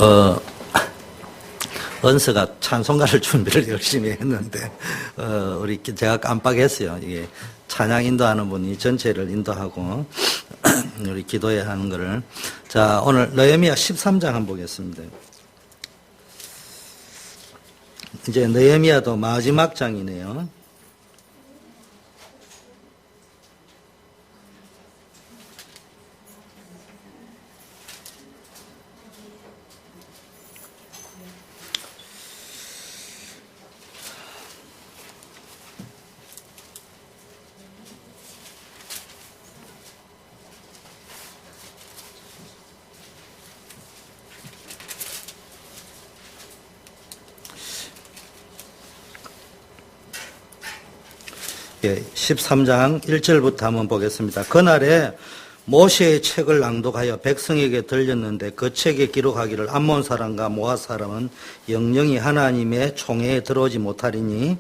어, 은서가 찬송가를 준비를 열심히 했는데, 제가 깜빡했어요. 이게 찬양 인도하는 분이 전체를 인도하고, 우리 기도해야 하는 거를. 자, 오늘 느헤미야 13장 한번 보겠습니다. 이제 느헤미야도 마지막 장이네요. 예, 13장 1절부터 한번 보겠습니다. 그날에 모세의 책을 낭독하여 백성에게 들렸는데 그 책에 기록하기를 암몬 사람과 모압 사람은 영영이 하나님의 총회에 들어오지 못하리니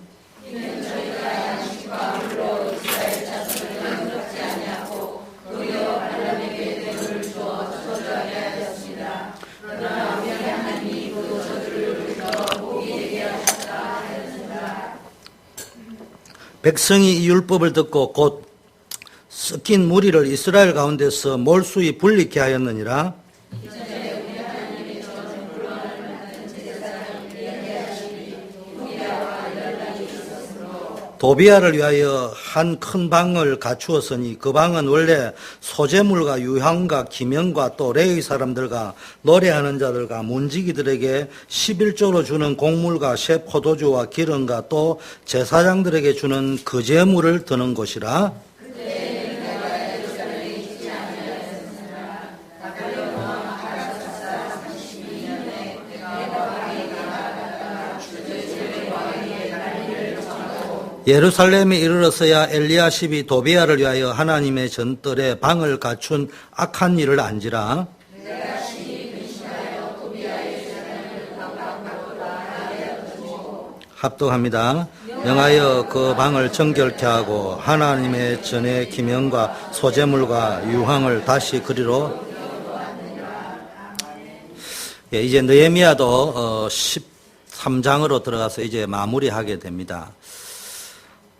백성이 이 율법을 듣고 곧 섞인 무리를 이스라엘 가운데서 몰수히 분리케 하였느니라. 도비아를 위하여 한 큰 방을 갖추었으니 그 방은 원래 소재물과 유향과 기명과 또 레위 사람들과 노래하는 자들과 문지기들에게 11조로 주는 곡물과 새 포도주와 기름과 또 제사장들에게 주는 거제물을 드는 곳이라. 예루살렘에 이르러서야 엘리야십이 도비아를 위하여 하나님의 전뜰에 방을 갖춘 악한 일을 안지라. 합독합니다. 명하여 그 방을 정결케 하고 하나님의 전의 기명과 소재물과 유황을 다시 그리로. 예, 이제 느헤미야도 13장으로 들어가서 이제 마무리하게 됩니다.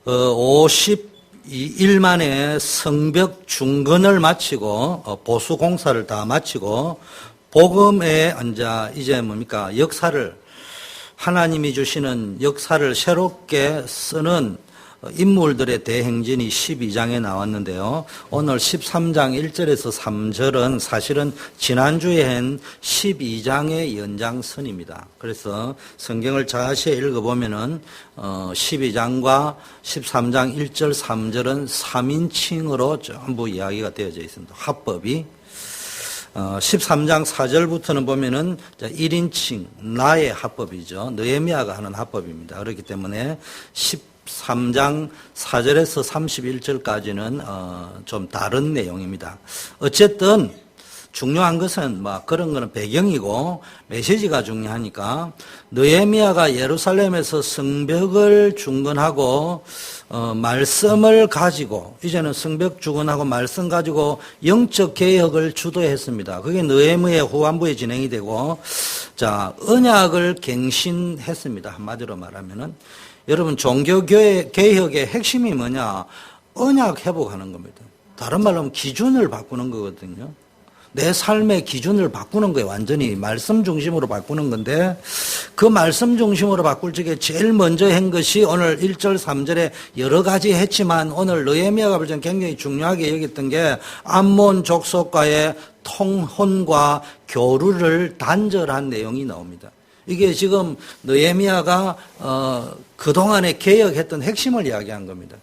52일 만에 성벽 중건을 마치고 보수 공사를 다 마치고 복음의 이제 뭡니까 역사를 하나님이 주시는 역사를 새롭게 쓰는 인물들의 대행진이 12장에 나왔는데요. 오늘 13장 1절에서 3절은 사실은 지난주에 한 12장의 연장선입니다. 그래서 성경을 자세히 읽어보면은 12장과 13장 1절 3절은 3인칭으로 전부 이야기가 되어져 있습니다. 합법이 13장 4절부터는 보면은 1인칭 나의 합법이죠. 느헤미야가 하는 합법입니다. 그렇기 때문에 13장 4절에서 31절까지는 좀 다른 내용입니다. 어쨌든 중요한 것은 그런 거는 배경이고 메시지가 중요하니까 느헤미야가 예루살렘에서 성벽을 중건하고 말씀을 가지고 이제는 성벽 중건하고 말씀 가지고 영적 개혁을 주도했습니다. 그게 느헤미야 후반부에 진행이 되고 자 언약을 갱신했습니다. 한마디로 말하면은 여러분 종교교회 개혁의 핵심이 뭐냐? 언약 회복하는 겁니다. 다른 말로 하면 기준을 바꾸는 거거든요. 내 삶의 기준을 바꾸는 거예요. 완전히 말씀 중심으로 바꾸는 건데 그 말씀 중심으로 바꿀 적에 제일 먼저 한 것이 오늘 1절 3절에 여러 가지 했지만 오늘 느헤미야가 볼 때는 굉장히 중요하게 여겼던 게 암몬 족속과의 통혼과 교류를 단절한 내용이 나옵니다. 이게 지금 느헤미야가 그동안에 개혁했던 핵심을 이야기한 겁니다.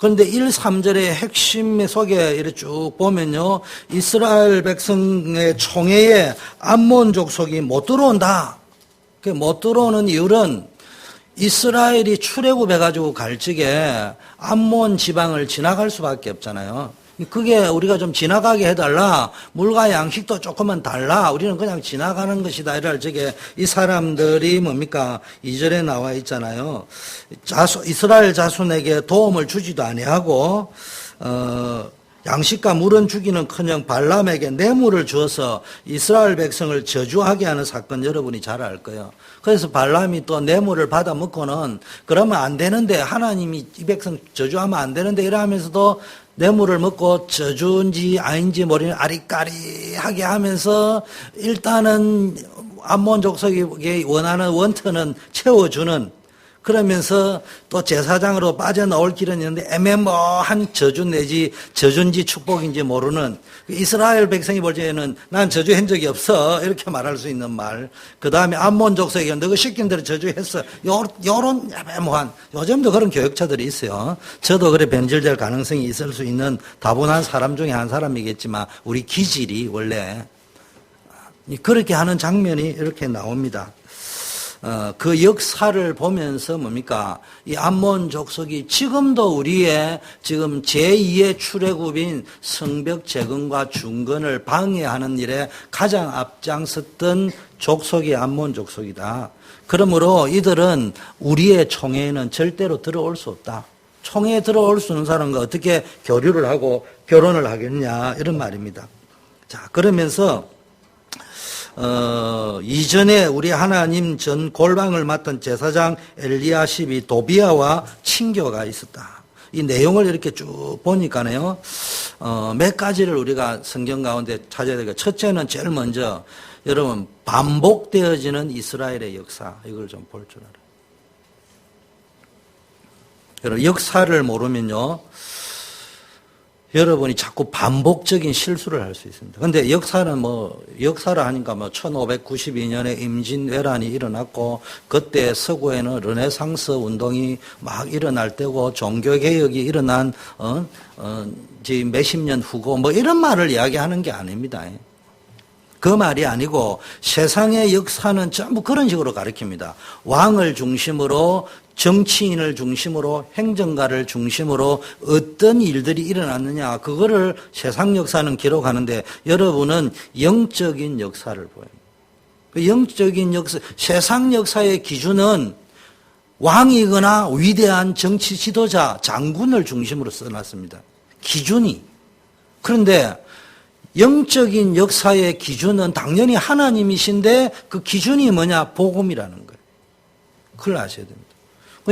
그런데 1, 3절의 핵심 속에 이렇게 쭉 보면요. 이스라엘 백성의 총회에 암몬 족속이 못 들어온다. 못 들어오는 이유는 이스라엘이 출애굽해가지고 갈 적에 암몬 지방을 지나갈 수밖에 없잖아요. 그게 우리가 좀 지나가게 해달라. 물과 양식도 조금만 달라. 우리는 그냥 지나가는 것이다. 이럴 적에 이 사람들이 뭡니까? 2절에 나와 있잖아요. 이스라엘 자손에게 도움을 주지도 아니하고 양식과 물은 주기는커녕 발람에게 뇌물을 주어서 이스라엘 백성을 저주하게 하는 사건 여러분이 잘 알 거예요. 그래서 발람이 또 뇌물을 받아 먹고는 그러면 안 되는데 하나님이 이 백성 저주하면 안 되는데 이러면서도 뇌물을 먹고 저주인지 아닌지 모르는 아리까리하게 하면서 일단은 암몬 족속이 원하는 원천은 채워주는, 그러면서 또 제사장으로 빠져나올 길은 있는데 애매모호한 저주 내지 저주인지 축복인지 모르는 이스라엘 백성이 볼 때에는 난 저주한 적이 없어 이렇게 말할 수 있는 말. 그 다음에 암몬 족속에게 너가 시킨 대로 저주했어. 요런 애매모호한, 요즘도 그런 교육자들이 있어요. 저도 그래 변질될 가능성이 있을 수 있는 다분한 사람 중에 한 사람이겠지만 우리 기질이 원래 그렇게 하는 장면이 이렇게 나옵니다. 그 역사를 보면서 뭡니까? 이 암몬 족속이 지금도 우리의 지금 제2의 출애굽인 성벽 재건과 중건을 방해하는 일에 가장 앞장섰던 족속이 암몬 족속이다. 그러므로 이들은 우리의 총회에는 절대로 들어올 수 없다. 총회에 들어올 수 있는 사람과 어떻게 교류를 하고 결혼을 하겠냐 이런 말입니다. 자, 그러면서 이전에 우리 하나님 전 골방을 맡은 제사장 엘리야십이 도비아와 친교가 있었다. 이 내용을 이렇게 쭉 보니까요, 몇 가지를 우리가 성경 가운데 찾아야 되겠다. 첫째는 제일 먼저, 여러분, 반복되어지는 이스라엘의 역사, 이걸 좀 볼 줄 알아요. 여러분, 역사를 모르면요, 여러분이 자꾸 반복적인 실수를 할 수 있습니다. 근데 역사는 역사를 하니까 1592년에 임진왜란이 일어났고, 그때 서구에는 르네상스 운동이 막 일어날 때고, 종교개혁이 일어난, 몇십 년 후고, 이런 말을 이야기하는 게 아닙니다. 그 말이 아니고, 세상의 역사는 전부 그런 식으로 가르칩니다. 왕을 중심으로, 정치인을 중심으로, 행정가를 중심으로 어떤 일들이 일어났느냐, 그거를 세상 역사는 기록하는데 여러분은 영적인 역사를 보여요. 그 영적인 역사, 세상 역사의 기준은 왕이거나 위대한 정치 지도자, 장군을 중심으로 써놨습니다. 기준이. 그런데 영적인 역사의 기준은 당연히 하나님이신데 그 기준이 뭐냐? 복음이라는 거예요. 그걸 아셔야 됩니다.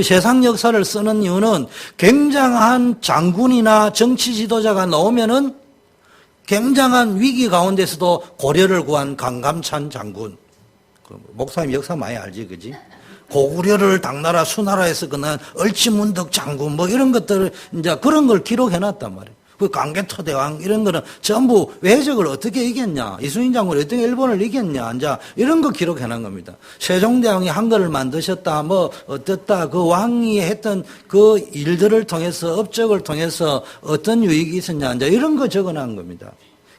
세상 역사를 쓰는 이유는 굉장한 장군이나 정치 지도자가 나오면은 굉장한 위기 가운데서도 고려를 구한 강감찬 장군. 목사님 역사 많이 알지, 그지? 고구려를 당나라 수나라에서 그난 얼치문덕 장군 이런 것들을 이제 그런 걸 기록해 놨단 말이에요. 그 강개토 대왕 이런 거는 전부 외적을 어떻게 이겼냐, 이순신 장군이 어떻게 일본을 이겼냐, 이제 이런 거 기록해 놓은 겁니다. 세종대왕이 한글을 만드셨다, 어땠다, 그 왕이 했던 그 일들을 통해서, 업적을 통해서 어떤 유익이 있었냐, 이제 이런 거 적어 놓은 겁니다.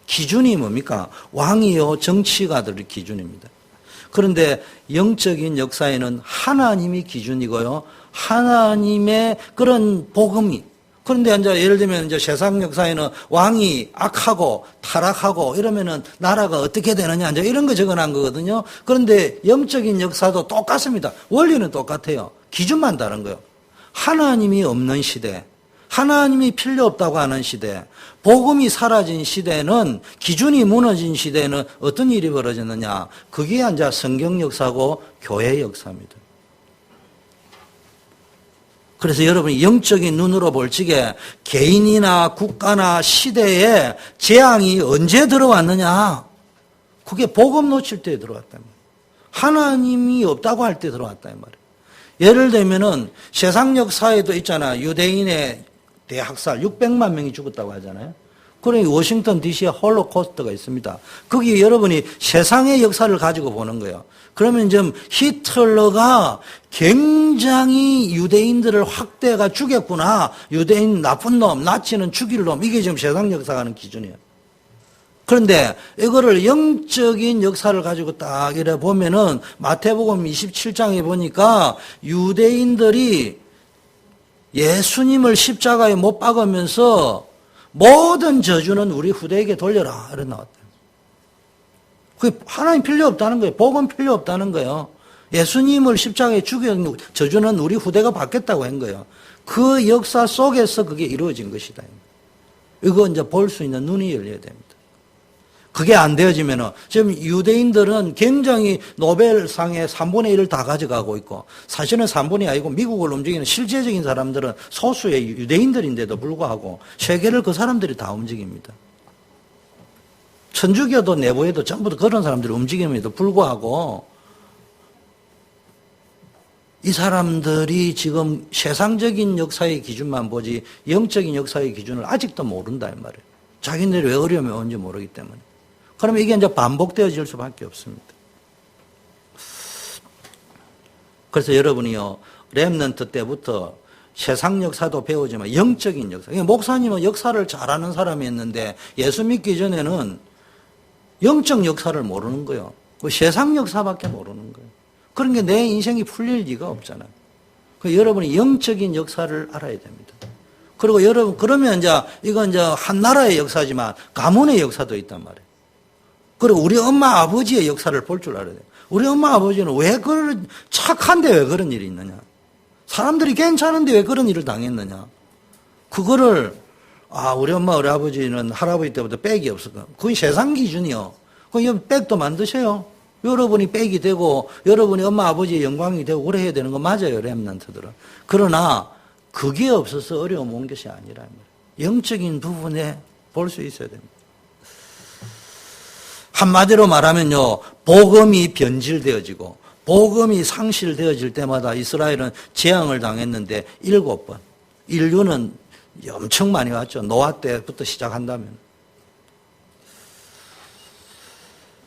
기준이 뭡니까? 왕이요, 정치가들의 기준입니다. 그런데 영적인 역사에는 하나님이 기준이고요, 하나님의 그런 복음이. 그런데 이제 예를 들면 이제 세상 역사에는 왕이 악하고 타락하고 이러면은 나라가 어떻게 되느냐, 이제 이런 거 적어 놓은 거거든요. 그런데 영적인 역사도 똑같습니다. 원리는 똑같아요. 기준만 다른 거예요. 하나님이 없는 시대, 하나님이 필요 없다고 하는 시대, 복음이 사라진 시대는, 기준이 무너진 시대는 어떤 일이 벌어졌느냐? 그게 이제 성경 역사고 교회 역사입니다. 그래서 여러분이 영적인 눈으로 볼 적에 개인이나 국가나 시대에 재앙이 언제 들어왔느냐? 그게 복음 놓칠 때 들어왔단 말이에요. 하나님이 없다고 할 때 들어왔단 말이에요. 예를 들면은 세상 역사에도 있잖아. 유대인의 대학살 600만 명이 죽었다고 하잖아요. 그러니 워싱턴 DC에 홀로코스트가 있습니다. 거기 여러분이 세상의 역사를 가지고 보는 거예요. 그러면 좀 히틀러가 굉장히 유대인들을 확대가 죽였구나. 유대인 나쁜 놈, 나치는 죽일 놈. 이게 지금 세상 역사가 하는 기준이에요. 그런데 이거를 영적인 역사를 가지고 딱 이래 보면은 마태복음 27장에 보니까 유대인들이 예수님을 십자가에 못 박으면서 모든 저주는 우리 후대에게 돌려라. 이런 나왔대요. 그게 하나님 필요 없다는 거예요. 복음 필요 없다는 거예요. 예수님을 십자가에 죽인 저주는 우리 후대가 받겠다고 한 거예요. 그 역사 속에서 그게 이루어진 것이다. 이거 이제 볼 수 있는 눈이 열려야 됩니다. 그게 안 되어지면은, 지금 유대인들은 굉장히 노벨상의 3분의 1을 다 가져가고 있고, 사실은 3분이 아니고 미국을 움직이는 실제적인 사람들은 소수의 유대인들인데도 불구하고 세계를 그 사람들이 다 움직입니다. 천주교도 내부에도 전부 다 그런 사람들이 움직임에도 불구하고 이 사람들이 지금 세상적인 역사의 기준만 보지 영적인 역사의 기준을 아직도 모른다 이 말이에요. 자기네들이 왜 어려움이 오는지 모르기 때문에. 그러면 이게 이제 반복되어질 수밖에 없습니다. 그래서 여러분이요, 렘넌트 때부터 세상 역사도 배우지만 영적인 역사. 목사님은 역사를 잘하는 사람이었는데 예수 믿기 전에는 영적 역사를 모르는 거예요. 세상 역사밖에 모르는 거예요. 그런 게 내 인생이 풀릴 리가 없잖아요. 여러분이 영적인 역사를 알아야 됩니다. 그리고 여러분, 그러면 이제, 이건 이제 한 나라의 역사지만 가문의 역사도 있단 말이에요. 그리고 우리 엄마 아버지의 역사를 볼 줄 알아야 돼요. 우리 엄마 아버지는 왜 그런, 착한데 왜 그런 일이 있느냐. 사람들이 괜찮은데 왜 그런 일을 당했느냐. 그거를, 우리 엄마, 우리 아버지는 할아버지 때부터 빽이 없었고, 그건 세상 기준이요. 그럼 빽도 만드세요. 여러분이 빽이 되고, 여러분이 엄마, 아버지의 영광이 되고, 그래 해야 되는 거 맞아요, 렘넌트들은. 그러나, 그게 없어서 어려움 온 것이 아니라, 영적인 부분에 볼 수 있어야 됩니다. 한마디로 말하면요, 복음이 변질되어지고, 복음이 상실되어질 때마다 이스라엘은 재앙을 당했는데 7번. 인류는 엄청 많이 왔죠. 노아 때부터 시작한다면.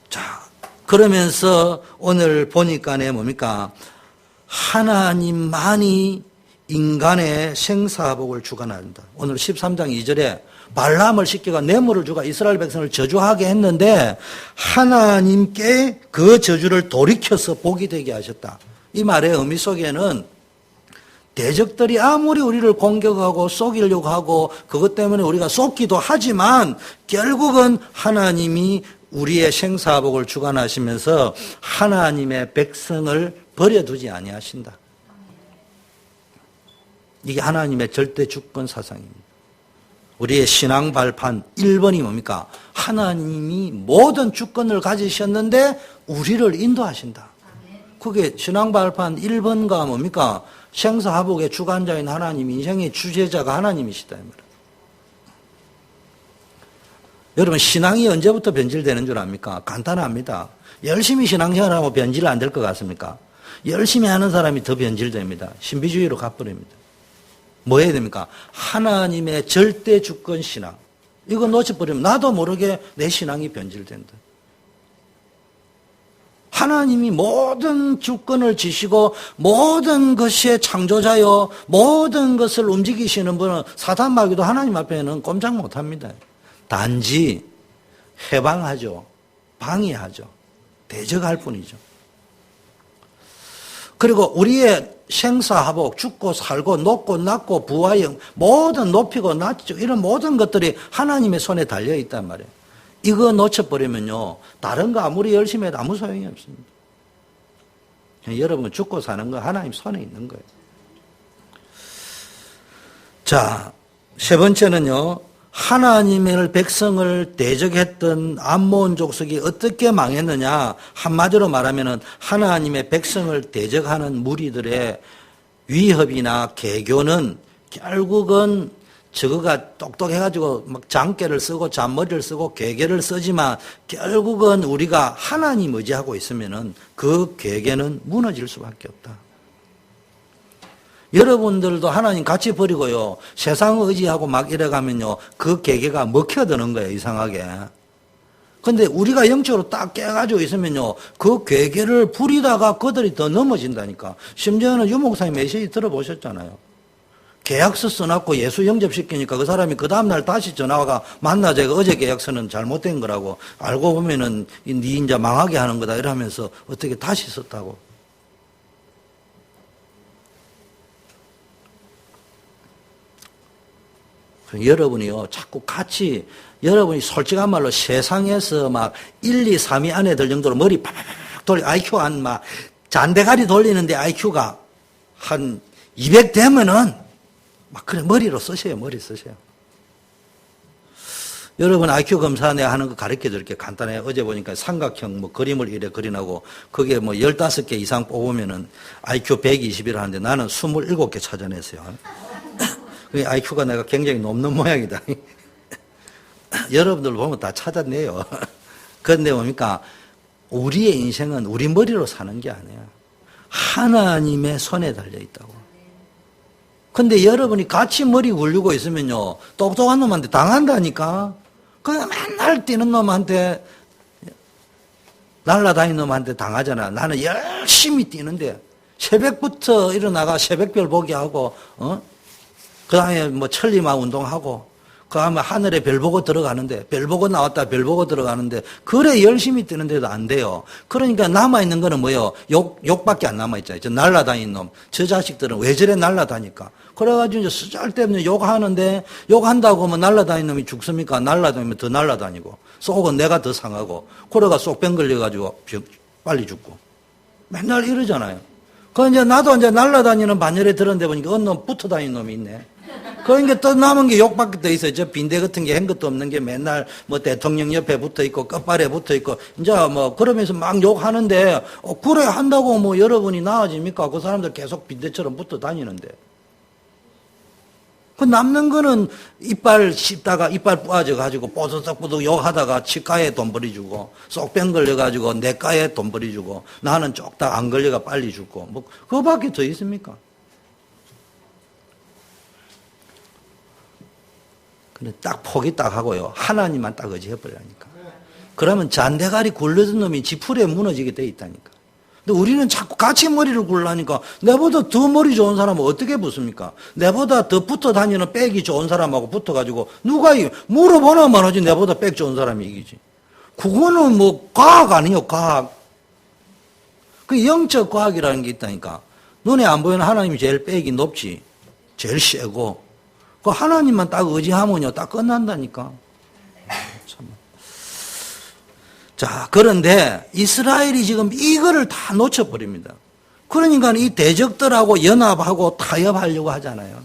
자, 그러면서 오늘 보니까 뭡니까? 하나님만이 인간의 생사복을 주관한다. 오늘 13장 2절에 발람을 시켜가 뇌물을 주가 이스라엘 백성을 저주하게 했는데 하나님께 그 저주를 돌이켜서 복이 되게 하셨다. 이 말의 의미 속에는 대적들이 아무리 우리를 공격하고 속이려고 하고 그것 때문에 우리가 속기도 하지만 결국은 하나님이 우리의 생사복을 주관하시면서 하나님의 백성을 버려두지 아니하신다. 이게 하나님의 절대 주권 사상입니다. 우리의 신앙 발판 1번이 뭡니까? 하나님이 모든 주권을 가지셨는데 우리를 인도하신다. 그게 신앙 발판 1번가 뭡니까? 생사화복의 주관자인 하나님, 인생의 주제자가 하나님이시다. 여러분, 신앙이 언제부터 변질되는 줄 압니까? 간단합니다. 열심히 신앙생활하면 변질 안 될 것 같습니까? 열심히 하는 사람이 더 변질됩니다. 신비주의로 가버립니다. 뭐 해야 됩니까? 하나님의 절대 주권 신앙. 이거 놓쳐버리면 나도 모르게 내 신앙이 변질된다. 하나님이 모든 주권을 지시고 모든 것의 창조자요, 모든 것을 움직이시는 분은 사단 마귀도 하나님 앞에는 꼼짝 못합니다. 단지 해방하죠. 방해하죠. 대적할 뿐이죠. 그리고 우리의 생사화복, 죽고 살고 높고 낮고 부하영, 모든 높이고 낮죠. 이런 모든 것들이 하나님의 손에 달려있단 말이에요. 이거 놓쳐버리면요, 다른 거 아무리 열심히 해도 아무 소용이 없습니다. 여러분, 죽고 사는 거 하나님 손에 있는 거예요. 자, 세 번째는요, 하나님의 백성을 대적했던 암몬 족속이 어떻게 망했느냐. 한마디로 말하면은 하나님의 백성을 대적하는 무리들의 위협이나 개교는 결국은 저거가 똑똑해가지고 막 장깨를 쓰고 잔머리를 쓰고 괴계를 쓰지만 결국은 우리가 하나님 의지하고 있으면은 그 괴계는 무너질 수밖에 없다. 여러분들도 하나님 같이 버리고요, 세상 의지하고 막 이래가면요, 그 계계가 먹혀드는 거예요, 이상하게. 근데 우리가 영적으로 딱 깨가지고 있으면요, 그 계계를 부리다가 그들이 더 넘어진다니까. 심지어는 유 목사님 메시지 들어보셨잖아요. 계약서 써놨고 예수 영접시키니까 그 사람이 그 다음날 다시 전화가 만나자. 어제 계약서는 잘못된 거라고. 알고 보면은 네 이제 망하게 하는 거다. 이러면서 어떻게 다시 썼다고. 여러분이요, 자꾸 같이, 여러분이 솔직한 말로 세상에서 막 1, 2, 3위 안에 들 정도로 머리 팍팍 돌리, IQ 한 막 잔대가리 돌리는데 IQ가 한 200 되면은 막 그래, 머리로 쓰세요, 머리 쓰세요. 여러분 IQ 검사 내가 하는 거 가르쳐 줄게. 간단해. 어제 보니까 삼각형 뭐 그림을 이래 그리나고 그게 뭐 15개 이상 뽑으면은 IQ 120이라 하는데 나는 27개 찾아냈어요. 그 IQ가 내가 굉장히 높는 모양이다. 여러분들 보면 다 찾아내요. 그런데 뭡니까? 우리의 인생은 우리 머리로 사는 게 아니야. 하나님의 손에 달려 있다고. 근데 여러분이 같이 머리 굴리고 있으면요, 똑똑한 놈한테 당한다니까. 그냥 맨날 뛰는 놈한테, 날라다니는 놈한테 당하잖아. 나는 열심히 뛰는데, 새벽부터 일어나가 새벽별 보기 하고, 그 다음에 뭐 천리마 운동하고, 그 다음에 하늘에 별 보고 들어가는데, 별 보고 나왔다 별 보고 들어가는데, 그래 열심히 뛰는데도 안 돼요. 그러니까 남아있는 거는 뭐예요? 욕밖에 안 남아있잖아요. 저 날라다니는 놈. 저 자식들은 왜 저래 날라다니까? 그래가지고 이제 쓸데없는 욕하는데, 욕한다고 하면 날라다니는 놈이 죽습니까? 날라다니면 더 날라다니고, 속은 내가 더 상하고, 그래가 쏙병 걸려가지고 빨리 죽고. 맨날 이러잖아요. 그 이제 나도 이제 날라다니는 반열에 들었는데 보니까 어느 놈 붙어 다니는 놈이 있네. 그러니까 또 남은 게 욕밖에 더 있어요. 저 빈대 같은 게 한 것도 없는 게 맨날 뭐 대통령 옆에 붙어 있고 끝발에 붙어 있고 이제 뭐 그러면서 막 욕하는데 그래 한다고 뭐 여러분이 나아집니까? 그 사람들 계속 빈대처럼 붙어 다니는데. 그 남는 거는 이빨 씹다가 이빨 부어져가지고 뽀득뽀득 욕하다가 치과에 돈 버리주고 쏙병 걸려가지고 내과에 돈 버리주고 나는 쪽딱 안 걸려가 빨리 죽고 뭐 그거밖에 더 있습니까? 근데 딱 포기 딱 하고요. 하나님만 딱 의지해버리라니까. 그러면 잔대가리 굴러든 놈이 지풀에 무너지게 돼 있다니까. 근데 우리는 자꾸 같이 머리를 굴라니까 내보다 더 머리 좋은 사람은 어떻게 붙습니까? 내보다 더 붙어 다니는 백이 좋은 사람하고 붙어가지고 누가 물어보나만 하지 내보다 백 좋은 사람이 이기지. 그거는 뭐 과학 아니에요, 과학. 그 영적 과학이라는 게 있다니까. 눈에 안 보이는 하나님이 제일 백이 높지. 제일 세고. 그 하나님만 딱 의지하면요, 딱 끝난다니까. 참. 자, 그런데 이스라엘이 지금 이거를 다 놓쳐버립니다. 그러니까 이 대적들하고 연합하고 타협하려고 하잖아요.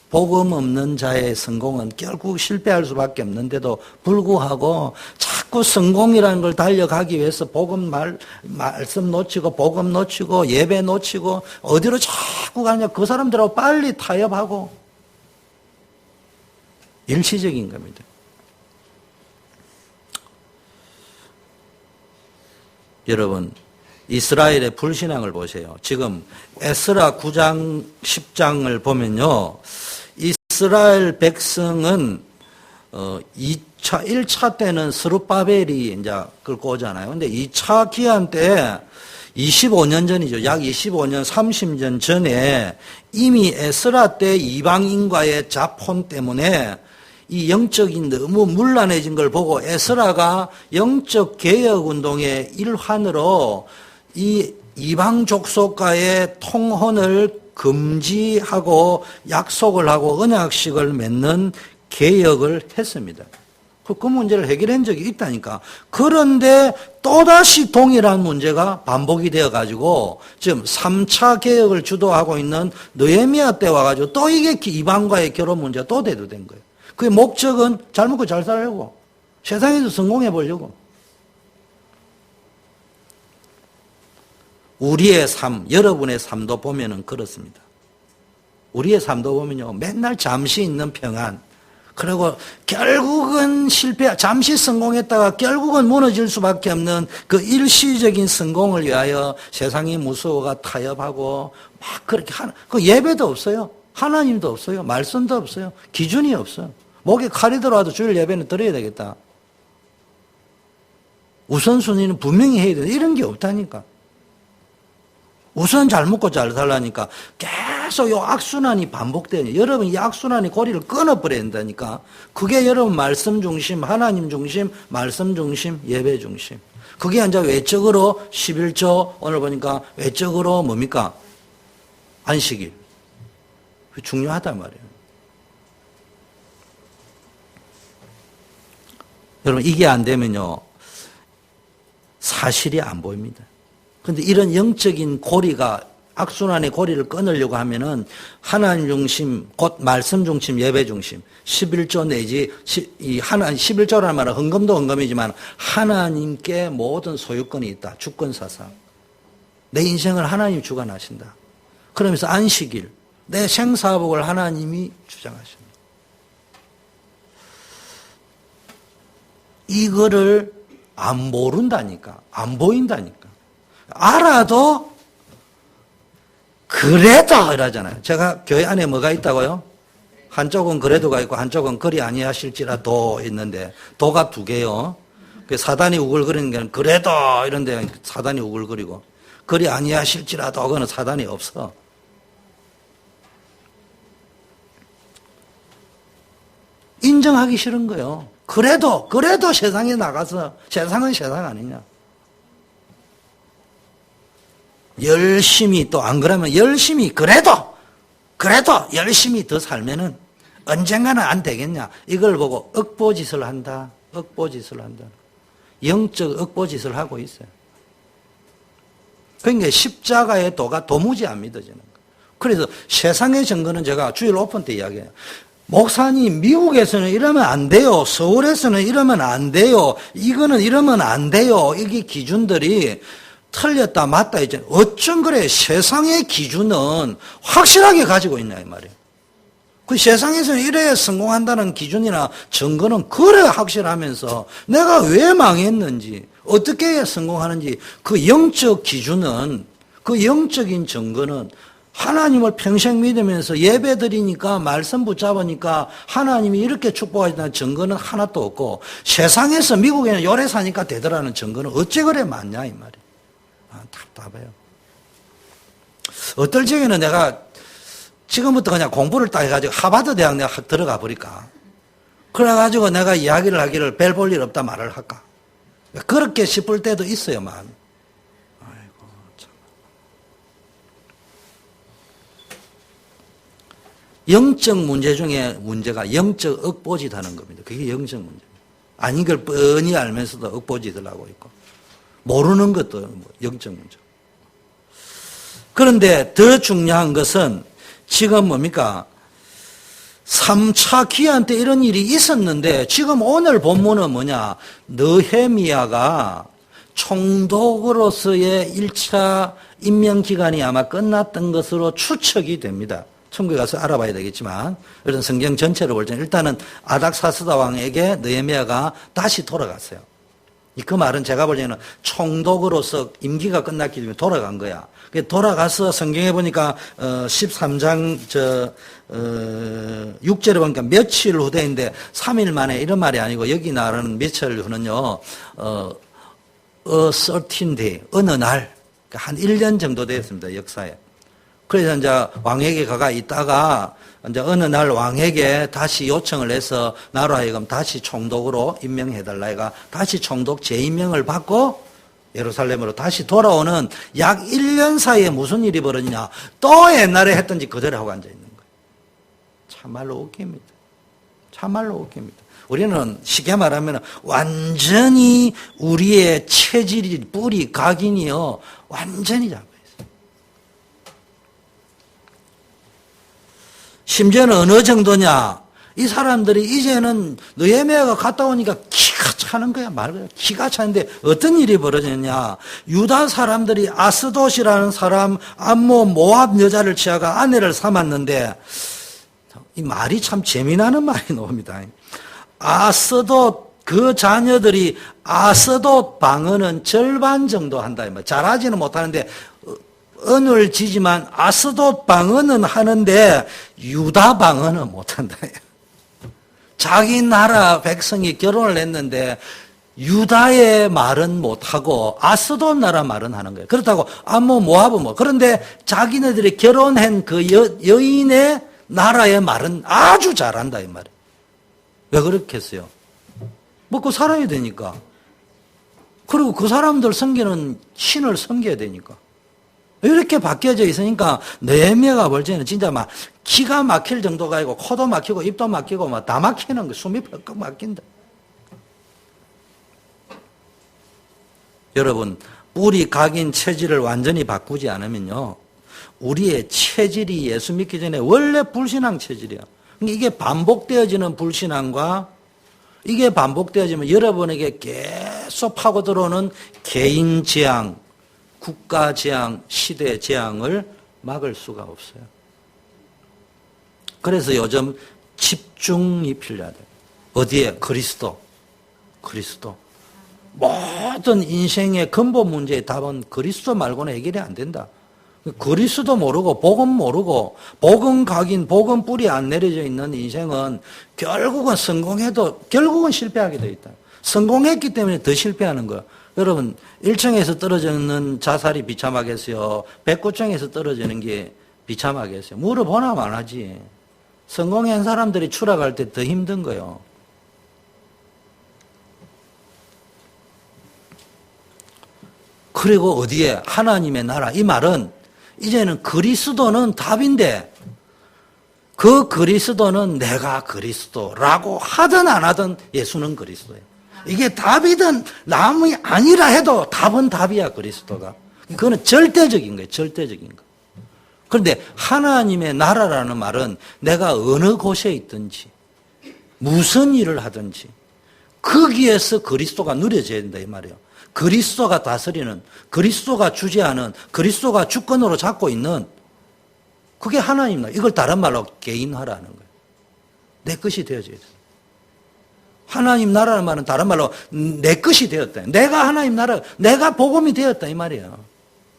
복음 없는 자의 성공은 결국 실패할 수밖에 없는데도 불구하고 자꾸 성공이라는 걸 달려가기 위해서 복음 말씀 놓치고 복음 놓치고 예배 놓치고 어디로 자꾸 가냐. 그 사람들하고 빨리 타협하고 일시적인 겁니다. 여러분, 이스라엘의 불신앙을 보세요. 지금 에스라 9장, 10장을 보면요. 이스라엘 백성은 1차 때는 스룹바벨이 이제 끌고 오잖아요. 근데 2차 기한 때 25년 전이죠. 약 25년, 30년 전에 이미 에스라 때 이방인과의 자폰 때문에 이 영적인 너무 문란해진 걸 보고 에스라가 영적 개혁 운동의 일환으로 이 이방 족속과의 통혼을 금지하고 약속을 하고 언약식을 맺는 개혁을 했습니다. 그 문제를 해결한 적이 있다니까. 그런데 또다시 동일한 문제가 반복이 되어가지고 지금 3차 개혁을 주도하고 있는 느헤미야 때 와가지고 또 이게 이방과의 결혼 문제가 또 대두된 거예요. 그 목적은 잘 먹고 잘 살려고. 세상에서 성공해 보려고. 우리의 삶, 여러분의 삶도 보면은 그렇습니다. 우리의 삶도 보면요. 맨날 잠시 있는 평안. 그리고 결국은 잠시 성공했다가 결국은 무너질 수밖에 없는 그 일시적인 성공을 위하여 세상이 무서워가 타협하고 막 그렇게 하는, 그 예배도 없어요. 하나님도 없어요. 말씀도 없어요. 기준이 없어요. 목에 칼이 들어와도 주일 예배는 드려야 되겠다. 우선순위는 분명히 해야 된다. 이런 게 없다니까. 우선 잘 먹고 잘 살라니까 계속 이 악순환이 반복되는. 여러분 이 악순환이 고리를 끊어버려야 된다니까. 그게 여러분 말씀 중심, 하나님 중심, 말씀 중심, 예배 중심. 그게 이제 외적으로 11조, 오늘 보니까 외적으로 뭡니까? 안식일. 중요하단 말이에요. 여러분 이게 안 되면요. 사실이 안 보입니다. 그런데 이런 영적인 고리가 악순환의 고리를 끊으려고 하면은 하나님 중심, 곧 말씀 중심, 예배 중심, 11조 내지 11조라는 말은 헌금도 헌금이지만 하나님께 모든 소유권이 있다. 주권 사상. 내 인생을 하나님이 주관하신다. 그러면서 안식일, 내 생사복을 하나님이 주장하신다. 이거를 안 모른다니까. 안 보인다니까. 알아도 그래도 이러잖아요. 제가 교회 안에 뭐가 있다고요? 한쪽은 그래도가 있고 한쪽은 그리 아니하실지라도 있는데 도가 두 개요. 사단이 우글거리는 게 그래도 이런데 사단이 우글거리고 그리 아니하실지라도 그거는 사단이 없어. 인정하기 싫은 거예요. 그래도 세상에 나가서 세상은 세상 아니냐. 열심히 또 안 그러면 열심히 그래도 열심히 더 살면은 언젠가는 안 되겠냐. 이걸 보고 억보짓을 한다. 영적 억보짓을 하고 있어요. 그러니까 십자가의 도가 도무지 안 믿어지는 거예요. 그래서 세상의 증거는 제가 주일 오픈 때 이야기해요. 목사님, 미국에서는 이러면 안 돼요. 서울에서는 이러면 안 돼요. 이거는 이러면 안 돼요. 이게 기준들이 틀렸다 맞다 있잖아요. 어쩜 그래. 세상의 기준은 확실하게 가지고 있냐 이 말이에요. 그 세상에서는 이래야 성공한다는 기준이나 증거는 그래 확실하면서 내가 왜 망했는지 어떻게 해야 성공하는지 그 영적 기준은, 그 영적인 증거는 하나님을 평생 믿으면서 예배 드리니까 말씀 붙잡으니까 하나님이 이렇게 축복하신다는 증거는 하나도 없고 세상에서 미국에는 요래 사니까 되더라는 증거는 어째 그래 맞냐 이 말이에요. 답답해요. 어떨 적에는 내가 지금부터 그냥 공부를 딱 해가지고 하버드 대학 내가 들어가 버릴까. 그래가지고 내가 이야기를 하기를 별 볼 일 없다 말을 할까. 그렇게 싶을 때도 있어요, 마음이. 아이고, 참. 영적 문제 중에 문제가 영적 억보짓 하는 겁니다. 그게 영적 문제. 아닌 걸 뻔히 알면서도 억보짓을 하고 있고. 모르는 것도 영적 문제. 그런데 더 중요한 것은 지금 뭡니까? 3차 기한 때 이런 일이 있었는데 지금 오늘 본문은 뭐냐? 느헤미야가 총독으로서의 1차 임명기간이 아마 끝났던 것으로 추측이 됩니다. 천국에 가서 알아봐야 되겠지만 이런 성경 전체를 볼 때는 일단은 아닥사스다 왕에게 느헤미야가 다시 돌아갔어요. 그 말은 제가 볼 때는 총독으로서 임기가 끝났기 때문에 돌아간 거야. 돌아가서 성경에 보니까 13장 6절에 보니까 며칠 후대인데 3일 만에 이런 말이 아니고 여기 나라는 며칠 후는요. a certain day, 어느 날, 한 1년 정도 되었습니다. 역사에. 그래서 이제 왕에게 가가 있다가 이제 어느 날 왕에게 다시 요청을 해서 나로 하여금 다시 총독으로 임명해달라 해가 다시 총독 재임명을 받고 예루살렘으로 다시 돌아오는 약 1년 사이에 무슨 일이 벌어지냐. 또 옛날에 했던지 그대로 하고 앉아 있는 거예요. 참말로 웃깁니다. 참말로 웃깁니다. 우리는 쉽게 말하면 완전히 우리의 체질이, 뿌리, 각인이요. 완전히 잡아 있어요. 심지어는 어느 정도냐. 이 사람들이 이제는 느헤미야가 갔다 오니까 기가 차는 거야, 말이야. 기가 차는데 어떤 일이 벌어졌냐. 유다 사람들이 아스돗이라는 사람, 암몬, 모압 여자를 취하가 아내를 삼았는데, 이 말이 참 재미나는 말이 나옵니다. 아스돗, 그 자녀들이 아스돗 방언은 절반 정도 한다. 잘하지는 못하는데, 언을 지지만 아스돗 방언은 하는데, 유다 방언은 못한다. 자기 나라 백성이 결혼을 했는데 유다의 말은 못하고 아스돗 나라 말은 하는 거예요. 그렇다고 암몬 모압은 뭐. 그런데 자기네들이 결혼한 그 여인의 나라의 말은 아주 잘한다 이 말이에요. 왜 그렇겠어요? 먹고 살아야 되니까. 그리고 그 사람들 섬기는 신을 섬겨야 되니까. 이렇게 바뀌어져 있으니까 느헤미야가 볼 때는 진짜 막 기가 막힐 정도가 아니고 코도 막히고 입도 막히고 막 다 막히는 거, 숨이 벌컥 막힌다. 여러분, 뿌리 각인 체질을 완전히 바꾸지 않으면요, 우리의 체질이 예수 믿기 전에 원래 불신앙 체질이야. 이게 반복되어지는 불신앙과 이게 반복되어지면 여러분에게 계속 파고 들어오는 개인 재앙, 국가 재앙, 시대 재앙을 막을 수가 없어요. 그래서 요즘 집중이 필요하다. 어디에? 그리스도. 모든 인생의 근본 문제의 답은 그리스도 말고는 해결이 안 된다. 그리스도 모르고 복음 모르고 복음 각인 복음 뿌리 안 내려져 있는 인생은 결국은 성공해도 결국은 실패하게 돼 있다. 성공했기 때문에 더 실패하는 거야. 여러분 1층에서 떨어지는 자살이 비참하겠어요? 109층에서 떨어지는 게 비참하겠어요? 물어보나 말하지. 성공한 사람들이 추락할 때 더 힘든 거예요. 그리고 어디에? 하나님의 나라. 이 말은 이제는 그리스도는 답인데 그 그리스도는 내가 그리스도라고 하든 안 하든 예수는 그리스도예요. 이게 답이든 남이 아니라 해도 답은 답이야, 그리스도가. 그거는 절대적인 거예요, 절대적인 거. 그런데 하나님의 나라라는 말은 내가 어느 곳에 있든지 무슨 일을 하든지 거기에서 그리스도가 누려져야 된다 이 말이에요. 그리스도가 다스리는, 그리스도가 주재하는, 그리스도가 주권으로 잡고 있는 그게 하나님 나라. 이걸 다른 말로 개인화라는 거예요. 내 것이 되어져야 돼. 하나님 나라는 말은 다른 말로 내 것이 되었다. 내가 하나님 나라, 내가 복음이 되었다 이 말이에요.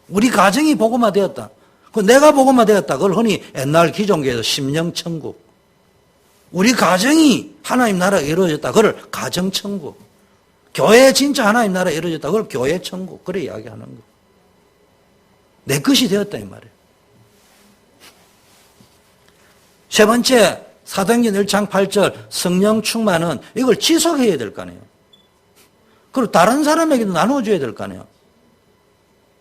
우리 가정이 복음화 되었다. 그 내가 복음화 되었다. 그걸 흔히 옛날 기존교에서 심령천국. 우리 가정이 하나님 나라가 이루어졌다. 그걸 가정천국. 교회 진짜 하나님 나라가 이루어졌다. 그걸 교회천국. 그래 이야기하는 거. 내 것이 되었다 이 말이에요. 세 번째, 사도행전 1장 8절 성령 충만은 이걸 지속해야 될 거 아니에요. 그리고 다른 사람에게도 나눠줘야 될 거 아니에요.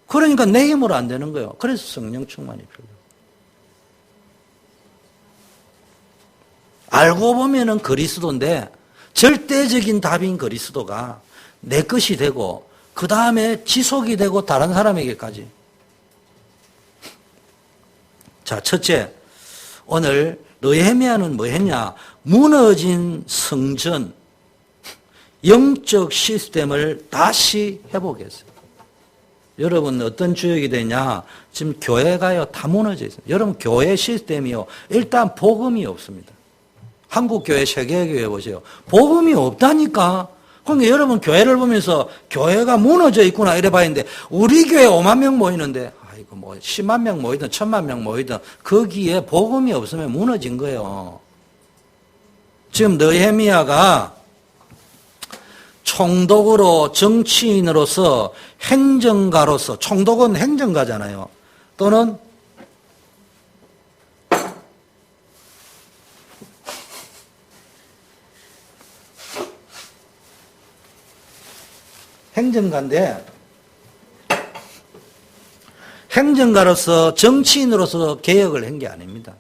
그러니까 내 힘으로 안 되는 거예요. 그래서 성령 충만이 필요해요. 알고 보면은 그리스도인데 절대적인 답인 그리스도가 내 것이 되고 그 다음에 지속이 되고 다른 사람에게까지. 자, 첫째, 오늘 느헤미야는 뭐 했냐? 무너진 성전, 영적 시스템을 다시 회복했어요. 여러분 어떤 주역이 되냐? 지금 교회가요 다 무너져 있어요. 여러분 교회 시스템이요 일단 복음이 없습니다. 한국 교회, 세계 교회 보세요. 복음이 없다니까. 그러니까 여러분 교회를 보면서 교회가 무너져 있구나 이래 봐야 하는데 우리 교회 5만 명 모이는데 아이고 뭐 10만 명 모이든 1000만 명 모이든 거기에 복음이 없으면 무너진 거예요. 지금 느헤미야가 총독으로 정치인으로서 행정가로서 총독은 행정가잖아요. 또는 행정가인데 행정가로서 정치인으로서 개혁을 한 게 아닙니다.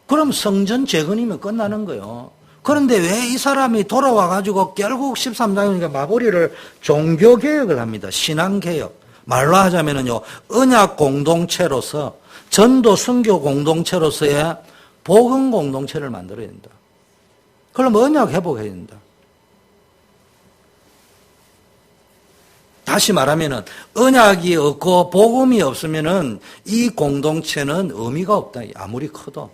그럼 성전 재건이면 끝나는 거예요. 그런데 왜 이 사람이 돌아와가지고 결국 13장이니까 마무리를 종교개혁을 합니다. 신앙개혁. 말로 하자면요, 언약 공동체로서, 전도 선교 공동체로서의 복음 공동체를 만들어야 된다. 그럼 언약 회복해야 된다. 다시 말하면은, 언약이 없고 복음이 없으면은 이 공동체는 의미가 없다. 아무리 커도.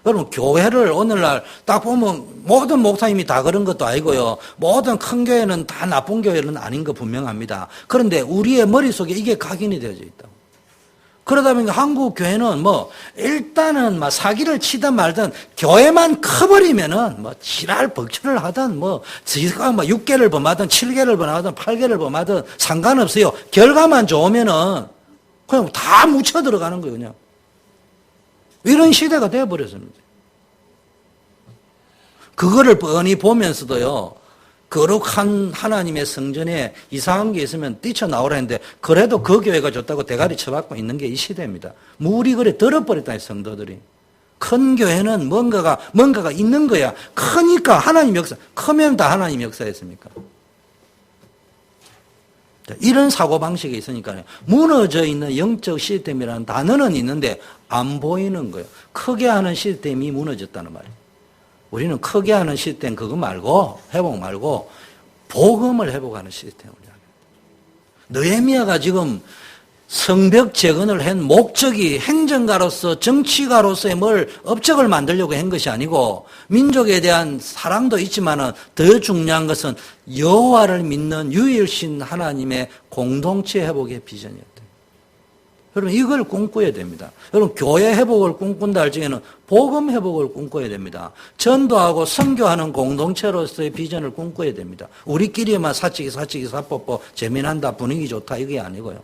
여러분 교회를 오늘날 딱 보면 모든 목사님이 다 그런 것도 아니고요. 모든 큰 교회는 다 나쁜 교회는 아닌 거 분명합니다. 그런데 우리의 머릿속에 이게 각인이 되어져 있다. 그러다 보니까 한국 교회는 뭐 일단은 막 사기를 치든 말든 교회만 커버리면은 뭐 지랄 벅철을 하든 뭐 지가 뭐 6개를 범하든 7개를 범하든 8개를 범하든 상관없어요. 결과만 좋으면은 그냥 다 묻혀 들어가는 거예요, 그냥. 이런 시대가 되어버렸습니다. 그거를 뻔히 보면서도요, 거룩한 하나님의 성전에 이상한 게 있으면 뛰쳐나오라 했는데, 그래도 그 교회가 좋다고 대가리 쳐박고 있는 게 이 시대입니다. 물이 그래 들어버렸다, 성도들이. 큰 교회는 뭔가가 있는 거야. 크니까 하나님 역사, 크면 다 하나님 역사였습니까? 이런 사고방식이 있으니까요. 무너져 있는 영적 시스템이라는 단어는 있는데 안 보이는 거예요. 크게 하는 시스템이 무너졌다는 말이에요. 우리는 크게 하는 시스템 그거 말고 회복 말고 복음을 회복하는 시스템을 이야기해요. 느헤미야가 지금 성벽 재건을 한 목적이 행정가로서 정치가로서의 뭘 업적을 만들려고 한 것이 아니고 민족에 대한 사랑도 있지만은 더 중요한 것은 여호와를 믿는 유일신 하나님의 공동체 회복의 비전이었대요. 여러분 이걸 꿈꿔야 됩니다. 여러분 교회 회복을 꿈꾼다 할 적에는 복음 회복을 꿈꿔야 됩니다. 전도하고 선교하는 공동체로서의 비전을 꿈꿔야 됩니다. 우리끼리만 사치기 사뽀뽀 재미난다 분위기 좋다 이게 아니고요.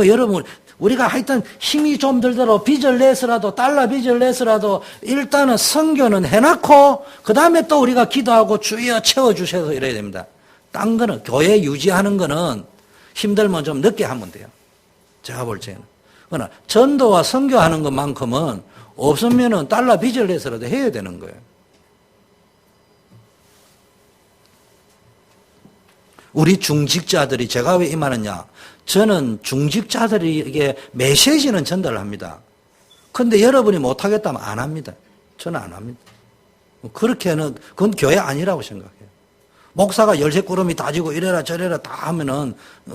여러분 우리가 하여튼 힘이 좀 들더라도 빚을 내서라도 달러 빚을 내서라도 일단은 선교는 해놓고 그 다음에 또 우리가 기도하고 주여 채워주셔서 이래야 됩니다. 딴 거는 교회 유지하는 거는 힘들면 좀 늦게 하면 돼요. 제가 볼 때는. 그러나 전도와 선교하는 것만큼은 없으면은 달러 빚을 내서라도 해야 되는 거예요. 우리 중직자들이 제가 왜 이 말하냐? 저는 중직자들에게 메시지는 전달합니다. 그런데 여러분이 못하겠다면 안 합니다. 저는 안 합니다. 그렇게는 그건 교회 아니라고 생각해요. 목사가 열쇠 구름이 다지고 이래라 저래라 다 하면은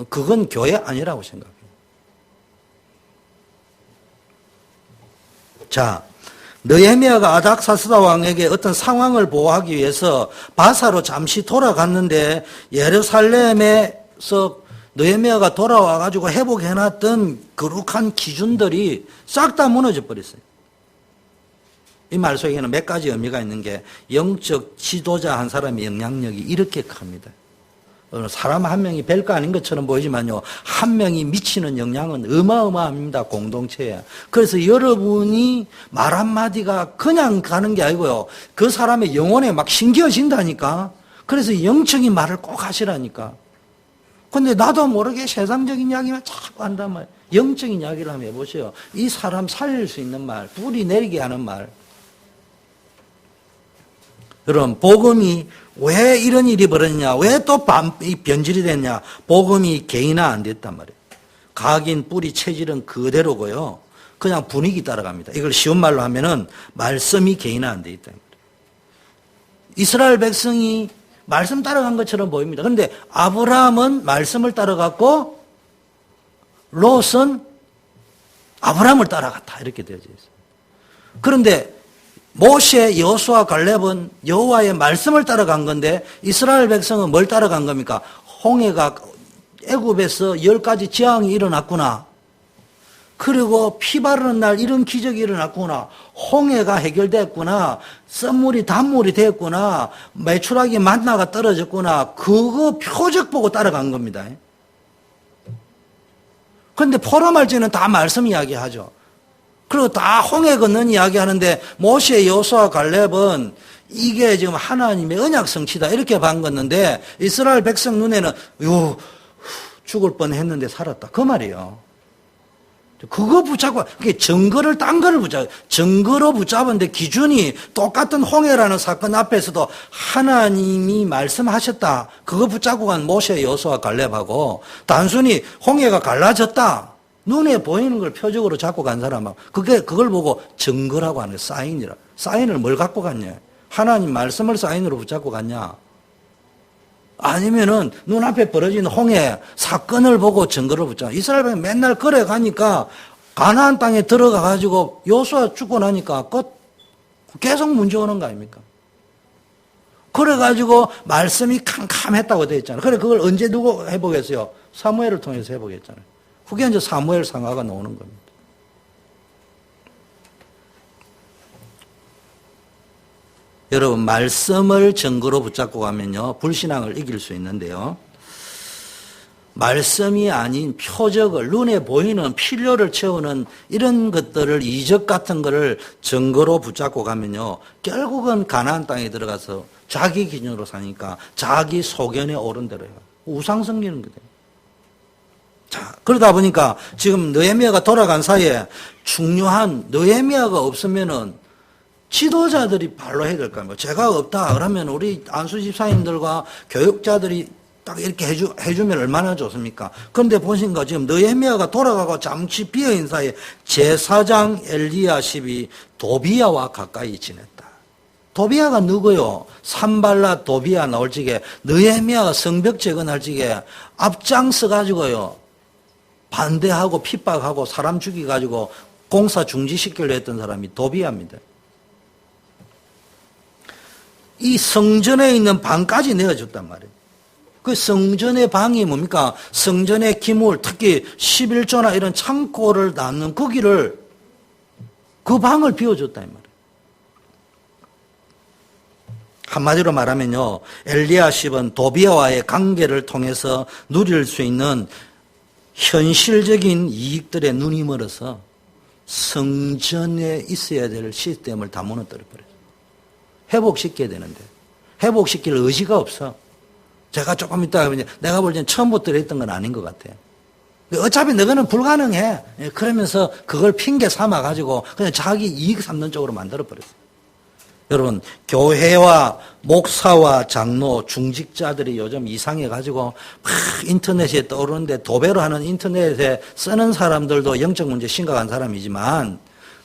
그건 교회 아니라고 생각해요. 자, 느헤미야가 아닥사스다 왕에게 어떤 상황을 보호하기 위해서 바사로 잠시 돌아갔는데 예루살렘에서 느헤미야가 돌아와가지고 회복해놨던 거룩한 기준들이 싹 다 무너져 버렸어요. 이 말 속에는 몇 가지 의미가 있는 게 영적 지도자 한 사람의 영향력이 이렇게 큽니다. 사람 한 명이 별거 아닌 것처럼 보이지만요, 한 명이 미치는 영향은 어마어마합니다. 공동체에. 그래서 여러분이 말 한마디가 그냥 가는 게 아니고요, 그 사람의 영혼에 막 심겨진다니까. 그래서 영적인 말을 꼭 하시라니까. 근데 나도 모르게 세상적인 이야기만 자꾸 한단 말이에요. 영적인 이야기를 한번 해보세요. 이 사람 살릴 수 있는 말, 뿌리 내리게 하는 말. 여러분, 복음이 왜 이런 일이 벌어졌냐? 왜 또 변질이 됐냐? 복음이 개인화 안 됐단 말이에요. 각인, 뿌리, 체질은 그대로고요. 그냥 분위기 따라갑니다. 이걸 쉬운 말로 하면은 말씀이 개인화 안 돼 있다. 이스라엘 백성이 말씀 따라간 것처럼 보입니다. 그런데 아브라함은 말씀을 따라갔고 롯은 아브라함을 따라갔다. 이렇게 되어져 있어요. 그런데 모세, 여호수아, 갈렙은 여호와의 말씀을 따라간 건데 이스라엘 백성은 뭘 따라간 겁니까? 홍해가 애굽에서 10가지 재앙이 일어났구나. 그리고 피 바르는 날 이런 기적이 일어났구나. 홍해가 해결됐구나. 썰물이 단물이 됐구나. 메추라기 만나가 떨어졌구나. 그거 표적 보고 따라간 겁니다. 그런데 포로말지는 다 말씀 이야기하죠. 그리고 다 홍해 건넌 이야기 하는데 모세, 여호수아, 갈렙은 이게 지금 하나님의 언약 성취다 이렇게 반겼는데 이스라엘 백성 눈에는 죽을 뻔했는데 살았다 그 말이에요. 그거 붙잡고 그게 증거를 딴 거를 붙잡고 증거로 붙잡았는데 기준이 똑같은 홍해라는 사건 앞에서도 하나님이 말씀하셨다 그거 붙잡고 간 모세, 여호수아, 갈렙하고 단순히 홍해가 갈라졌다 눈에 보이는 걸 표적으로 잡고 간 사람하고 그걸 보고 증거라고 하는 사인이라. 사인을 뭘 갖고 갔냐? 하나님 말씀을 사인으로 붙잡고 갔냐? 아니면은 눈앞에 벌어진 홍해 사건을 보고 증거를 붙잡고. 이스라엘 백성이 맨날 걸어 가니까 가나안 땅에 들어가 가지고 여호수아 죽고 나니까 계속 문제 오는 거 아닙니까? 그래 가지고 말씀이 캄캄했다고 되어 있잖아요. 그래 그걸 언제 누구 회복했어요? 사무엘을 통해서 회복했잖아요. 그게 이제 사무엘 상하가 나오는 겁니다. 여러분, 말씀을 증거로 붙잡고 가면요, 불신앙을 이길 수 있는데요. 말씀이 아닌 표적을, 눈에 보이는 필요를 채우는 이런 것들을, 이적 같은 거를 증거로 붙잡고 가면요, 결국은 가나안 땅에 들어가서 자기 기준으로 사니까 자기 소견에 오른 대로 해요. 우상 섬기는 거예요. 자, 그러다 보니까 지금 느헤미야가 돌아간 사이에 중요한 느헤미야가 없으면은 지도자들이 발로 해야 될 거 아닙니까? 제가 없다 그러면 우리 안수 집사님들과 교육자들이 딱 이렇게 해주면 얼마나 좋습니까? 그런데 보신가, 지금 느헤미야가 돌아가고 잠시 비어있는 사이에 제사장 엘리야십이 도비야와 가까이 지냈다. 도비야가 누구요? 산발랏 도비야 나올 적에 느헤미야가 성벽 재건할 적에 앞장서 가지고요, 반대하고 핍박하고 사람 죽이가지고 공사 중지시키려 했던 사람이 도비야입니다. 이 성전에 있는 방까지 내어줬단 말이에요. 그 성전의 방이 뭡니까? 성전의 기물, 특히 11조나 이런 창고를 낳는 거기를, 그 방을 비워줬다 이 말이에요. 한마디로 말하면요, 엘리야십은 도비야와의 관계를 통해서 누릴 수 있는 현실적인 이익들의 눈이 멀어서 성전에 있어야 될 시스템을 다 무너뜨려 버려요. 회복시켜야 되는데 회복시킬 의지가 없어. 제가 조금 이따가 내가 볼 땐 처음부터 했던 건 아닌 것 같아요. 어차피 너희는 불가능해. 그러면서 그걸 핑계 삼아 가지고 그냥 자기 이익 삼는 쪽으로 만들어 버렸어요. 여러분, 교회와 목사와 장로, 중직자들이 요즘 이상해 가지고 막 인터넷에 떠오르는데, 도배로 하는 인터넷에 쓰는 사람들도 영적 문제 심각한 사람이지만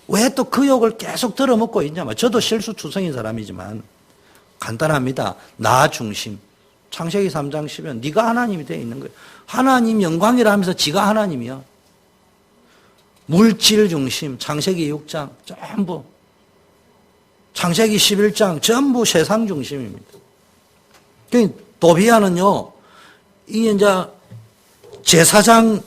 왜 또 그 욕을 계속 들어먹고 있냐면, 저도 실수투성인 사람이지만 간단합니다. 나 중심. 창세기 3장 10년 네가 하나님이 되어 있는 거예요. 하나님 영광이라 하면서 지가 하나님이야. 물질 중심. 창세기 6장 전부, 창세기 11장 전부 세상 중심입니다. 도비야는요, 이 이제 제사장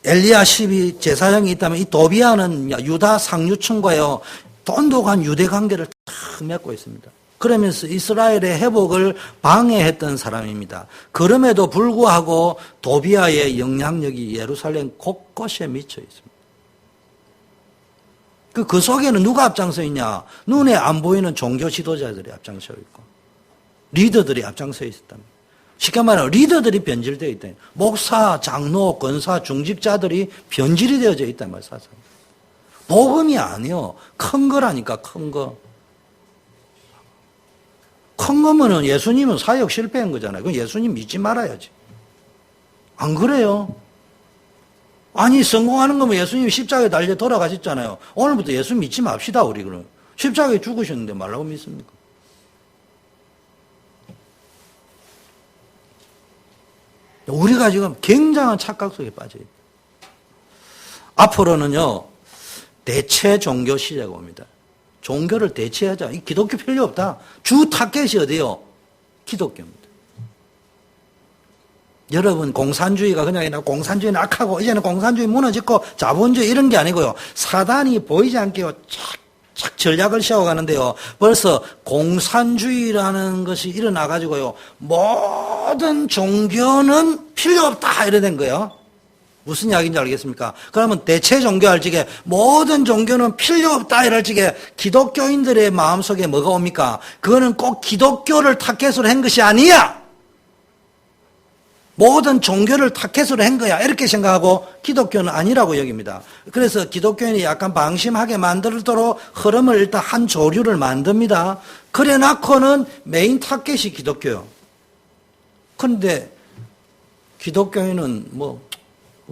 엘리야십이 제사장이 있다면, 이 도비야는 유다 상류층과요 돈독한 유대 관계를 탁 맺고 있습니다. 그러면서 이스라엘의 회복을 방해했던 사람입니다. 그럼에도 불구하고 도비야의 영향력이 예루살렘 곳곳에 미쳐 있습니다. 그 속에는 누가 앞장서 있냐? 눈에 안 보이는 종교 지도자들이 앞장서 있고 리더들이 앞장서 있었답니다. 쉽게 말하면 리더들이 변질되어 있다. 목사, 장로, 권사, 중직자들이 변질이 되어져 있단 말이에요. 사상. 복음이 아니요, 큰 거라니까. 큰 거. 큰 거면은 예수님은 사역 실패한 거잖아요. 그럼 예수님 믿지 말아야지. 안 그래요? 아니, 성공하는 거면 예수님이 십자가에 달려 돌아가셨잖아요. 오늘부터 예수 믿지 맙시다, 우리 그럼. 십자가에 죽으셨는데 말라고 믿습니까? 우리가 지금 굉장한 착각 속에 빠져 있다. 앞으로는요, 대체 종교 시대가 옵니다. 종교를 대체하자. 이 기독교 필요 없다. 주 타겟이 어디요? 기독교입니다. 여러분, 공산주의가 그냥 공산주의는 악하고 이제는 공산주의 무너졌고 자본주의 이런 게 아니고요. 사단이 보이지 않게 착 전략을 세워가는데요. 벌써 공산주의라는 것이 일어나가지고요. 모든 종교는 필요 없다 이래 된 거예요. 무슨 이야기인지 알겠습니까? 그러면 대체 종교할 적에 모든 종교는 필요 없다 이럴 적에 기독교인들의 마음속에 뭐가 옵니까? 그거는 꼭 기독교를 타겟으로 한 것이 아니야. 모든 종교를 타겟으로 한 거야. 이렇게 생각하고 기독교는 아니라고 여깁니다. 그래서 기독교인이 약간 방심하게 만들도록 흐름을 일단 한 조류를 만듭니다. 그래 놓고는 메인 타겟이 기독교요. 그런데 기독교인은 뭐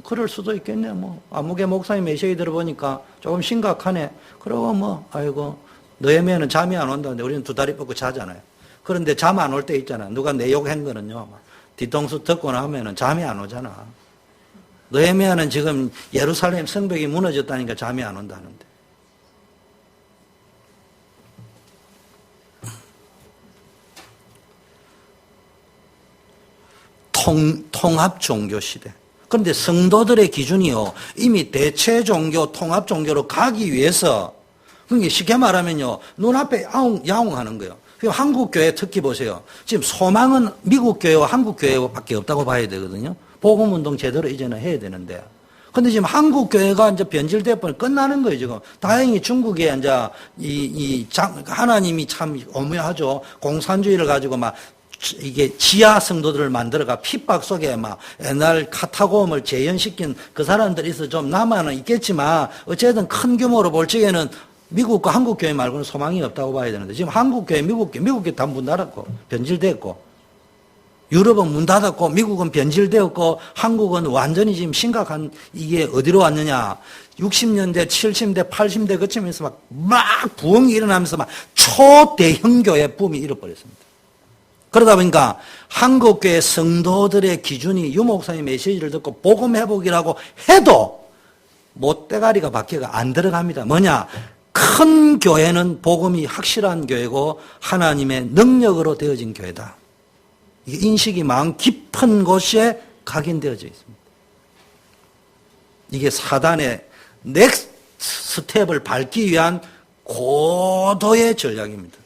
그럴 수도 있겠네. 뭐 아무개 목사님 메시지 들어보니까 조금 심각하네. 그러고 아이고 너희면은 잠이 안 온다는데 우리는 두 다리 뻗고 자잖아요. 그런데 잠 안 올 때 있잖아. 누가 내 욕한 거는요. 뒤통수 듣고 나면은 잠이 안 오잖아. 느헤미야는 지금 예루살렘 성벽이 무너졌다니까 잠이 안 온다는데. 통합 종교 시대. 그런데 성도들의 기준이요, 이미 대체 종교, 통합 종교로 가기 위해서, 그러니까 쉽게 말하면요, 눈앞에 야옹하는 거예요. 한국 교회 특히 보세요. 지금 소망은 미국 교회와 한국 교회밖에 없다고 봐야 되거든요. 복음 운동 제대로 이제는 해야 되는데. 근데 지금 한국 교회가 이제 변질돼 버려 끝나는 거예요, 지금. 다행히 중국에 이제 하나님이 참 오묘하죠. 공산주의를 가지고 이게 지하 성도들을 만들어가 핍박 속에 옛날 카타콤을 재현시킨 그 사람들이 있어 좀 남아는 있겠지만 어쨌든 큰 규모로 볼 적에는 미국과 한국 교회 말고는 소망이 없다고 봐야 되는데 지금 한국 교회, 미국 교회 다 문 닫았고 변질됐고 유럽은 문 닫았고 미국은 변질되었고 한국은 완전히 지금 심각한 이게 어디로 왔느냐. 60년대, 70년대, 80년대 그치면서 막 부흥이 일어나면서 막 초대형 교회 붐이 일어버렸습니다. 그러다 보니까 한국교회 성도들의 기준이 유 목사님 메시지를 듣고 복음 회복이라고 해도 못대가리가 바뀌어가 안 들어갑니다. 뭐냐? 큰 교회는 복음이 확실한 교회고 하나님의 능력으로 되어진 교회다. 이게 인식이 마음 깊은 곳에 각인되어져 있습니다. 이게 사단의 넥스트 스텝을 밟기 위한 고도의 전략입니다.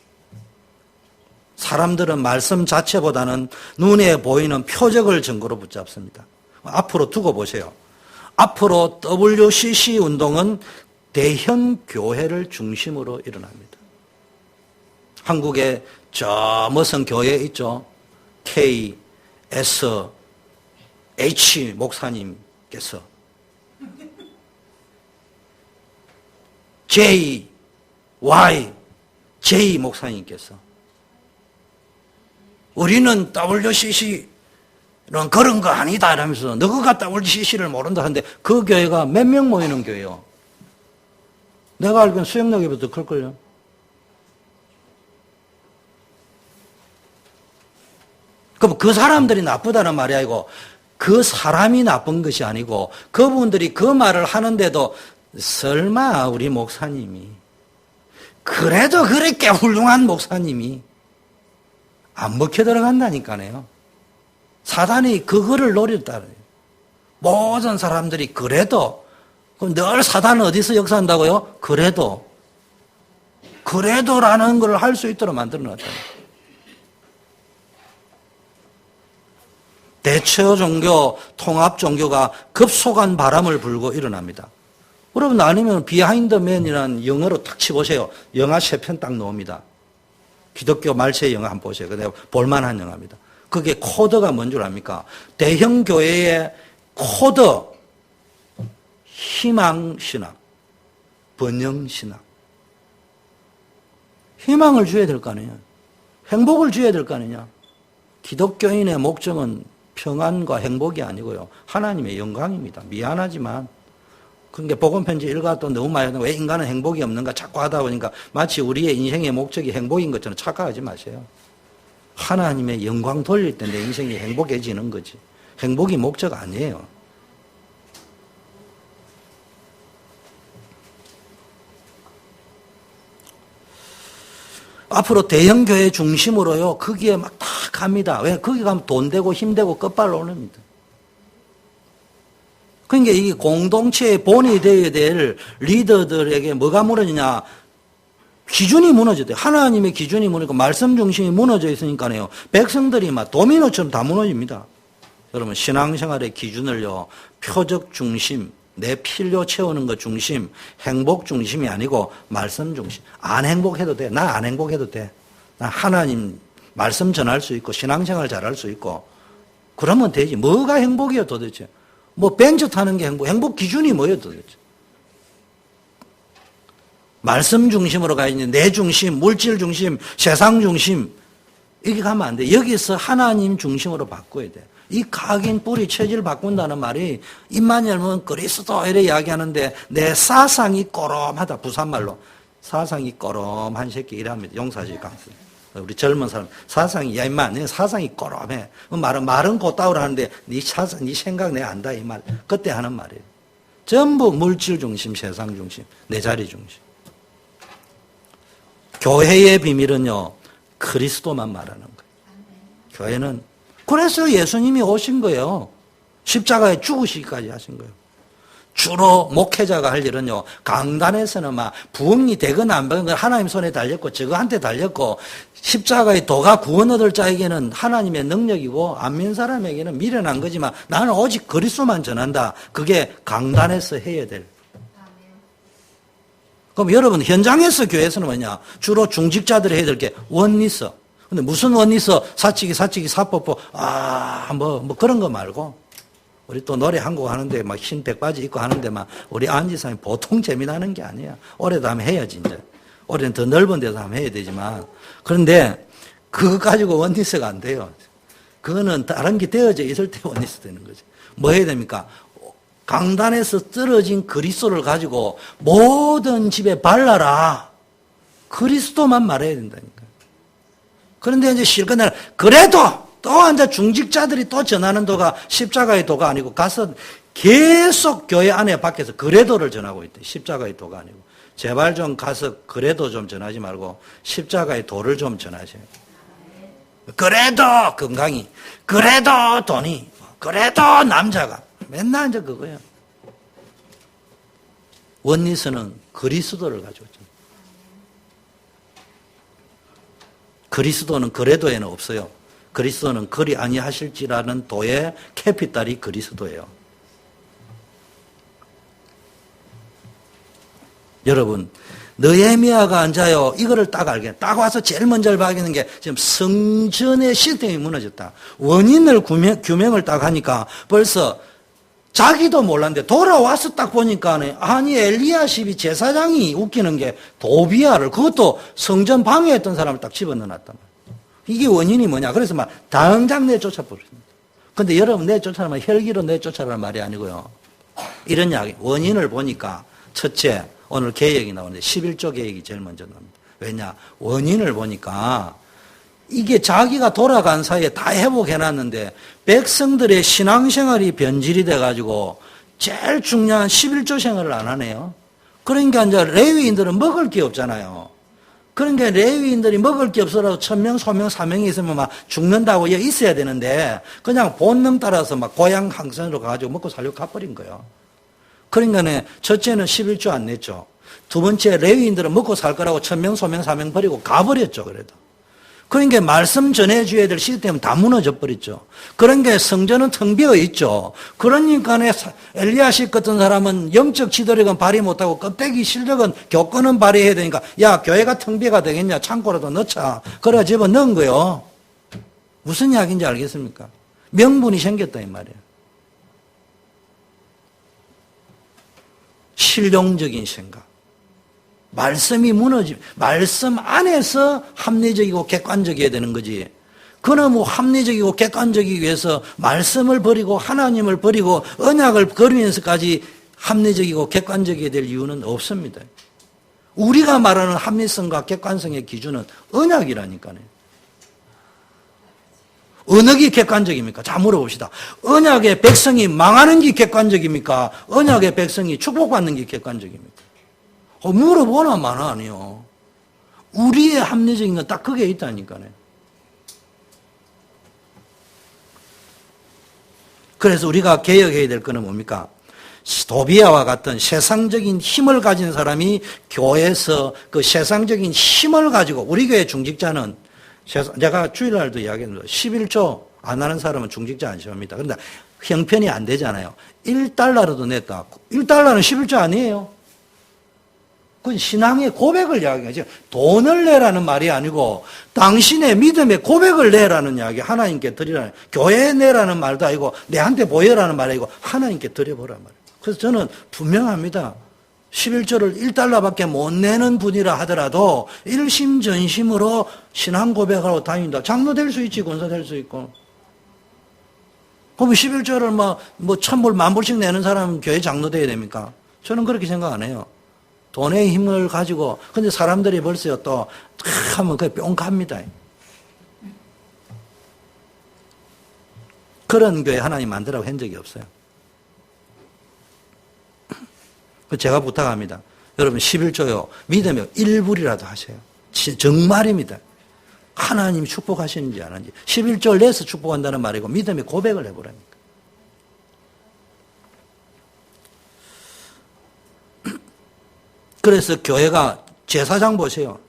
사람들은 말씀 자체보다는 눈에 보이는 표적을 증거로 붙잡습니다. 앞으로 두고 보세요. 앞으로 WCC 운동은 대형 교회를 중심으로 일어납니다. 한국에 저 무슨 교회 있죠? K, S, H 목사님께서 J, Y, J 목사님께서 우리는 WCC는 그런 거 아니다 이러면서 너가 WCC를 모른다 하는데 그 교회가 몇 명 모이는 교회요? 내가 알기로는 수영역에부터 클걸요. 그럼 그 사람들이 나쁘다는 말이 아니고 그 사람이 나쁜 것이 아니고 그분들이 그 말을 하는데도 설마 우리 목사님이 그래도 그렇게 훌륭한 목사님이 안 먹혀 들어간다니까요. 사단이 그거를 노렸다는 거예요. 모든 사람들이 그래도 그럼 늘 사단은 어디서 역사한다고요? 그래도라는 걸 할 수 있도록 만들어 놨다는 거예요. 대처 종교, 통합 종교가 급속한 바람을 불고 일어납니다. 여러분 아니면 비하인드 맨이라는 영어로 딱 치보세요. 영화 3편 딱 나옵니다. 기독교 말세 영화 한번 보세요. 근데 볼만한 영화입니다. 그게 코드가 뭔 줄 압니까? 대형 교회의 코드, 희망신학, 번영신학. 희망을 줘야 될 거 아니냐. 행복을 줘야 될 거 아니냐. 기독교인의 목적은 평안과 행복이 아니고요. 하나님의 영광입니다. 미안하지만. 그러니까 복음편지 읽어도 또 너무 많이 하는데 왜 인간은 행복이 없는가 자꾸 하다 보니까 마치 우리의 인생의 목적이 행복인 것처럼 착각하지 마세요. 하나님의 영광 돌릴 때 내 인생이 행복해지는 거지. 행복이 목적 아니에요. 앞으로 대형교회 중심으로요, 거기에 막 다 갑니다. 왜? 거기 가면 돈 되고 힘 되고 끝발로 오릅니다. 그러니까 이게 공동체의 본이 되어야 될 리더들에게 뭐가 무너지냐? 기준이 무너졌대요. 하나님의 기준이 무너지고 말씀 중심이 무너져 있으니까요. 백성들이 막 도미노처럼 다 무너집니다. 여러분 신앙생활의 기준을요. 표적 중심, 내 필요 채우는 것 중심, 행복 중심이 아니고 말씀 중심. 안 행복해도 돼. 나 안 행복해도 돼. 나 하나님 말씀 전할 수 있고 신앙생활 잘할 수 있고 그러면 되지. 뭐가 행복이에요 도대체. 뭐 벤츠 타는 게 행복 기준이 뭐예요 도대체. 말씀 중심으로 가 있는 내 중심, 물질 중심, 세상 중심 이렇게 가면 안 돼. 여기서 하나님 중심으로 바꿔야 돼. 이 각인 뿌리 체질 바꾼다는 말이 입만 열면 그리스도 이래 이야기하는데 내 사상이 꼬롬하다. 부산말로 사상이 꼬롬한 새끼 이랍니다. 용사지 강수. 우리 젊은 사람 사상이 야 임마 내 사상이 꼬롬해. 말은 곧다우라 하는데 네 사상, 네 생각 내 안다 이 말. 그때 하는 말이에요. 전부 물질 중심, 세상 중심, 내 자리 중심. 교회의 비밀은요, 그리스도만 말하는 거예요. 교회는, 그래서 예수님이 오신 거예요. 십자가에 죽으시기까지 하신 거예요. 주로 목회자가 할 일은요, 강단에서는 막 부흥이 되거나 안 되거나 하나님 손에 달렸고, 저거한테 달렸고, 십자가의 도가 구원 얻을 자에게는 하나님의 능력이고, 안 믿는 사람에게는 미련한 거지만, 나는 오직 그리스도만 전한다. 그게 강단에서 해야 될. 그럼 여러분 현장에서 교회에서는 뭐냐? 주로 중직자들이 해야 될 게 원리스. 근데 무슨 원리스? 사치기, 사법부. 뭐 그런 거 말고 우리 또 노래 한 곡 하는데 막 흰 백바지 입고 하는데 막 우리 안지사님 보통 재미나는 게 아니야. 올해도 한번 해야지, 이제. 올해는 더 넓은 데서 한번 해야 되지만. 그런데 그거 가지고 원리스가 안 돼요. 그거는 다른 게 되어져 있을 때 원리스 되는 거지. 뭐 해야 됩니까? 강단에서 떨어진 그리스도를 가지고 모든 집에 발라라. 그리스도만 말해야 된다니까. 그런데 이제 실컷날 그래도 또 이제 중직자들이 또 전하는 도가 십자가의 도가 아니고 가서 계속 교회 안에 밖에서 그래도를 전하고 있대. 십자가의 도가 아니고. 제발 좀 가서 그래도 좀 전하지 말고 십자가의 도를 좀 전하세요. 그래도 건강이, 그래도 돈이, 그래도 남자가. 맨날 이제 그거야. 원리스는 그리스도를 가지고 있죠. 그리스도는 그래도에는 없어요. 그리스도는 그리 아니하실지라는 도의 캐피탈이 그리스도예요. 여러분, 느헤미야가 앉아요. 이거를 딱 알게. 딱 와서 제일 먼저 발견하는 게 지금 성전의 시스템이 무너졌다. 원인을 규명을 딱 하니까 벌써 자기도 몰랐는데 돌아와서 딱 보니까 아니 엘리야십이 제사장이 웃기는 게 도비야를 그것도 성전 방해했던 사람을 딱 집어넣어놨단 말이에요. 이게 원인이 뭐냐. 그래서 막 당장 내쫓아 버렸습니다. 근데 여러분 내쫓아라면 혈기로 내쫓아라는 말이 아니고요. 이런 이야기. 원인을 보니까 첫째 오늘 계획이 나오는데 11조 계획이 제일 먼저 나옵니다. 왜냐? 원인을 보니까 이게 자기가 돌아간 사이에 다 회복해놨는데 백성들의 신앙생활이 변질이 돼가지고 제일 중요한 11조 생활을 안 하네요. 그러니까 이제 레위인들은 먹을 게 없잖아요. 그러니까 레위인들이 먹을 게 없어라도 1000명, 소명, 사명이 있으면 막 죽는다고 있어야 되는데 그냥 본능 따라서 막 고향 항선으로 가가지고 먹고 살려고 가버린 거예요. 그러니까 첫째는 11조 안 냈죠. 두 번째 레위인들은 먹고 살 거라고 1000명, 소명, 사명 버리고 가버렸죠. 그래도. 그러니까 말씀 전해줘야 될 시스템은 다 무너져 버렸죠. 그러니까 성전은 텅 비어 있죠. 그러니까 엘리야십 같은 사람은 영적 지도력은 발휘 못하고 껍데기 실력은 교권은 발휘해야 되니까 야 교회가 텅 비어가 되겠냐 창고라도 넣자. 그래 집어 넣은 거요. 무슨 이야기인지 알겠습니까? 명분이 생겼다 이 말이에요. 실용적인 생각. 말씀이 말씀 안에서 합리적이고 객관적이어야 되는 거지. 그놈의 합리적이고 객관적이기 위해서 말씀을 버리고 하나님을 버리고 언약을 거르면서까지 합리적이고 객관적이어야 될 이유는 없습니다. 우리가 말하는 합리성과 객관성의 기준은 언약이라니까요. 언약이 객관적입니까? 자, 물어봅시다. 언약의 백성이 망하는 게 객관적입니까? 언약의 백성이 축복받는 게 객관적입니까? 물어보나 마나 아니요. 우리의 합리적인 건 딱 그게 있다니까요. 그래서 우리가 개혁해야 될 거는 뭡니까? 도비야와 같은 세상적인 힘을 가진 사람이 교회에서 그 세상적인 힘을 가지고 우리 교회 중직자는 제가 주일날도 이야기했는데 11조 안 하는 사람은 중직자 안 시합니다. 그런데 형편이 안 되잖아요. 1달러라도 냈다. 1달러는 11조 아니에요. 그건 신앙의 고백을 이야기하죠. 돈을 내라는 말이 아니고 당신의 믿음의 고백을 내라는 이야기, 하나님께 드리라는, 교회에 내라는 말도 아니고 내한테 보여라는 말이 아니고 하나님께 드려보란 말이에요. 그래서 저는 분명합니다. 11조를 1달러밖에 못 내는 분이라 하더라도 일심전심으로 신앙 고백하고 다닌다. 장로 될 수 있지, 권사 될 수 있고. 그럼 11조를 뭐 1000불, 10,000불씩 내는 사람은 교회 장로 돼야 됩니까? 저는 그렇게 생각 안 해요. 돈의 힘을 가지고, 근데 사람들이 벌써요, 또, 하면 그게 뿅 갑니다. 그런 교회 하나님 만들라고 한 적이 없어요. 제가 부탁합니다. 여러분, 11조요, 믿으면 1불이라도 하세요. 정말입니다. 하나님이 축복하시는지 안 하는지. 11조를 내서 축복한다는 말이고, 믿음의 고백을 해보라니까. 그래서 교회가 제사장 보세요.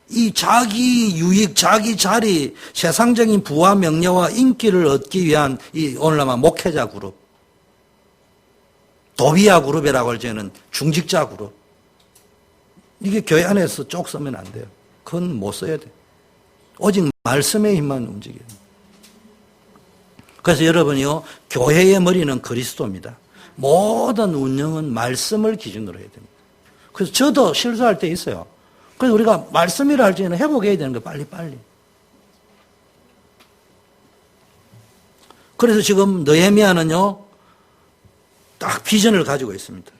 이 자기 유익, 자기 자리, 세상적인 부와 명예와 인기를 얻기 위한 이 오늘날 목회자 그룹, 도비야 그룹이라고 할 때는 중직자 그룹. 이게 교회 안에서 쪽 쓰면 안 돼요. 그건 못 써야 돼. 오직 말씀의 힘만 움직여요. 그래서 여러분이요, 교회의 머리는 그리스도입니다. 모든 운영은 말씀을 기준으로 해야 됩니다. 그래서 저도 실수할 때 있어요. 그래서 우리가 말씀이라 할 때는 회복해야 되는 거예요. 빨리빨리. 그래서 지금 느헤미야는요, 딱 비전을 가지고 있습니다.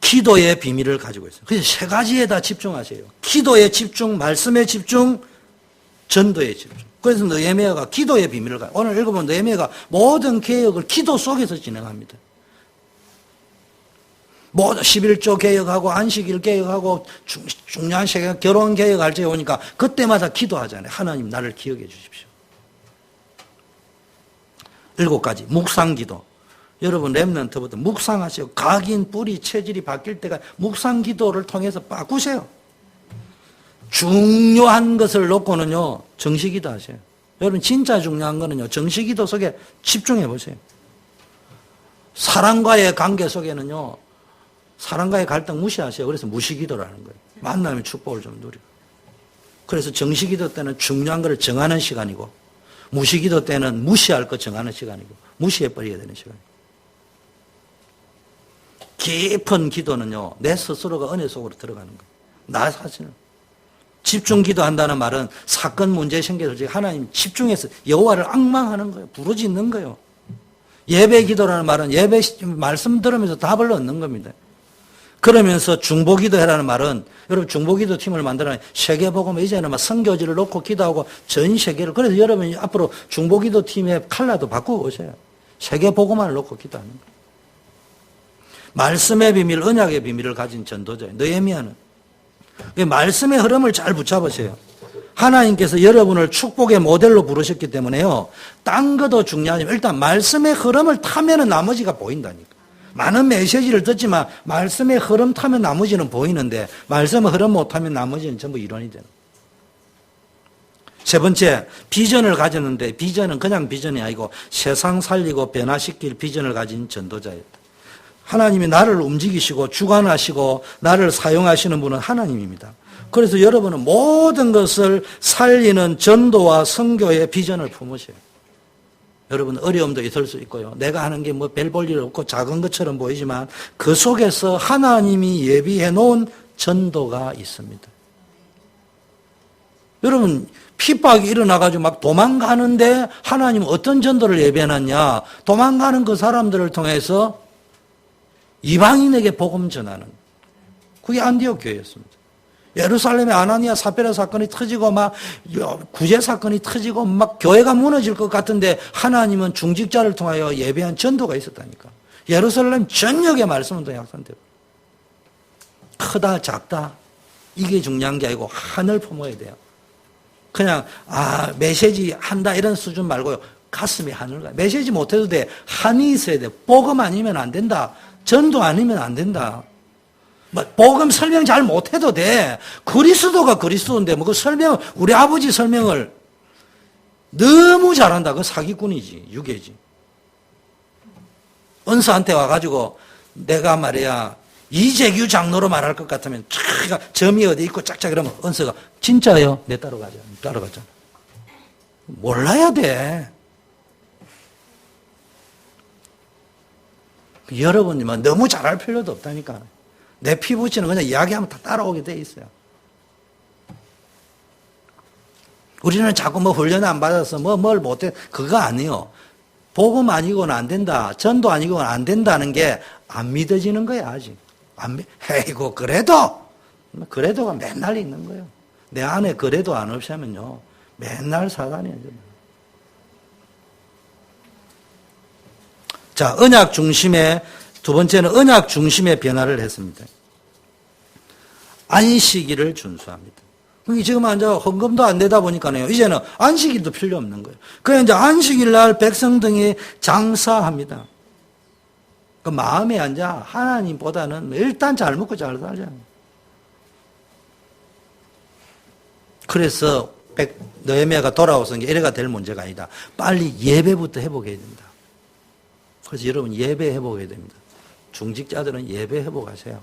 기도의 비밀을 가지고 있어요. 그래서 세 가지에다 집중하세요. 기도에 집중, 말씀에 집중, 전도에 집중. 그래서 느헤미야가 기도의 비밀을 가지고, 오늘 읽어본 느헤미야가 모든 개혁을 기도 속에서 진행합니다. 모든 11조 개혁하고 안식일 개혁하고 중요한 세계 결혼 개혁할 때 오니까 그때마다 기도하잖아요. 하나님 나를 기억해 주십시오. 7가지 묵상기도. 여러분 렘넌트부터 묵상하세요. 각인, 뿌리, 체질이 바뀔 때가 묵상기도를 통해서 바꾸세요. 중요한 것을 놓고는요 정식기도 하세요. 여러분 진짜 중요한 거는요 정식기도 속에 집중해 보세요. 사랑과의 관계 속에는요 사랑과의 갈등 무시하세요. 그래서 무시기도를 하는 거예요. 만남의 축복을 좀 누리고. 그래서 정식기도 때는 중요한 것을 정하는 시간이고 무시기도 때는 무시할 거 정하는 시간이고 무시해버려야 되는 시간이고. 깊은 기도는요 내 스스로가 은혜 속으로 들어가는 거예요. 나 자신을. 집중 기도한다는 말은 사건 문제 생겼을 때 하나님 집중해서 여호와를 앙망하는 거예요. 부르짖는 거예요. 예배 기도라는 말은 예배 말씀 들으면서 답을 얻는 겁니다. 그러면서 중보기도 해라는 말은 여러분 중보기도 팀을 만들어요. 세계복음 이제는 막 선교지를 놓고 기도하고 전 세계를. 그래서 여러분이 앞으로 중보기도 팀의 컬러도 바꾸고 오세요. 세계복음만을 놓고 기도하는 거예요. 말씀의 비밀, 언약의 비밀을 가진 전도자예요. 느헤미야는 말씀의 흐름을 잘 붙잡으세요. 하나님께서 여러분을 축복의 모델로 부르셨기 때문에요. 딴 것도 중요하지만 일단 말씀의 흐름을 타면은 나머지가 보인다니까. 많은 메시지를 듣지만 말씀의 흐름 타면 나머지는 보이는데 말씀의 흐름 못 타면 나머지는 전부 이론이 되는 거예요. 세 번째, 비전을 가졌는데 비전은 그냥 비전이 아니고 세상 살리고 변화시킬 비전을 가진 전도자였다. 하나님이 나를 움직이시고 주관하시고 나를 사용하시는 분은 하나님입니다. 그래서 여러분은 모든 것을 살리는 전도와 선교의 비전을 품으세요. 여러분 어려움도 있을 수 있고요. 내가 하는 게 뭐 별 볼 일 없고 작은 것처럼 보이지만 그 속에서 하나님이 예비해 놓은 전도가 있습니다. 여러분 핍박이 일어나가지고 막 도망가는데 하나님은 어떤 전도를 예비해 놨냐. 도망가는 그 사람들을 통해서 이방인에게 복음 전하는 그게 안디옥 교회였습니다. 예루살렘에 아나니아 삽비라 사건이 터지고 막 구제 사건이 터지고 막 교회가 무너질 것 같은데 하나님은 중직자를 통하여 예배한 전도가 있었다니까. 예루살렘 전역의 말씀은 더 약산되고 크다 작다 이게 중요한 게 아니고 한을 품어야 돼요. 그냥 메시지 한다 이런 수준 말고요. 가슴에 한을 가요. 메시지 못해도 돼. 한이 있어야 돼. 복음 아니면 안 된다. 전도 아니면 안 된다. 복음 설명 잘 못해도 돼. 그리스도가 그리스도인데 뭐 그 설명 우리 아버지 설명을 너무 잘한다. 그 사기꾼이지 유괴지. 은사한테 와가지고 내가 말이야 이재규 장로로 말할 것 같으면 점이 어디 있고 짝짝 이러면 은사가 진짜요? 내 따라가자. 따라가잖아. 몰라야 돼. 여러분이 너무 잘할 필요도 없다니까. 내 피부치는 그냥 이야기하면 다 따라오게 돼 있어요. 우리는 자꾸 훈련 안 받아서 뭘 못해. 그거 아니에요. 복음 아니고는 안 된다. 전도 아니고는 안 된다는 게 안 믿어지는 거야, 아직. 에이고, 그래도가 맨날 있는 거예요. 내 안에 그래도 안 없으면요. 맨날 사단이에요. 자, 언약 중심의, 두 번째는 언약 중심의 변화를 했습니다. 안식일을 준수합니다. 지금 이제 헌금도 안 되다 보니까요. 이제는 안식일도 필요 없는 거예요. 그래서 이제 안식일 날 백성 등이 장사합니다. 그 마음에 앉아 하나님보다는 일단 잘 먹고 잘 살자. 그래서 느헤미야가 돌아오서 이래가 될 문제가 아니다. 빨리 예배부터 회복해야 된다. 그래서 여러분 예배 회복해야 됩니다. 중직자들은 예배 회복하세요.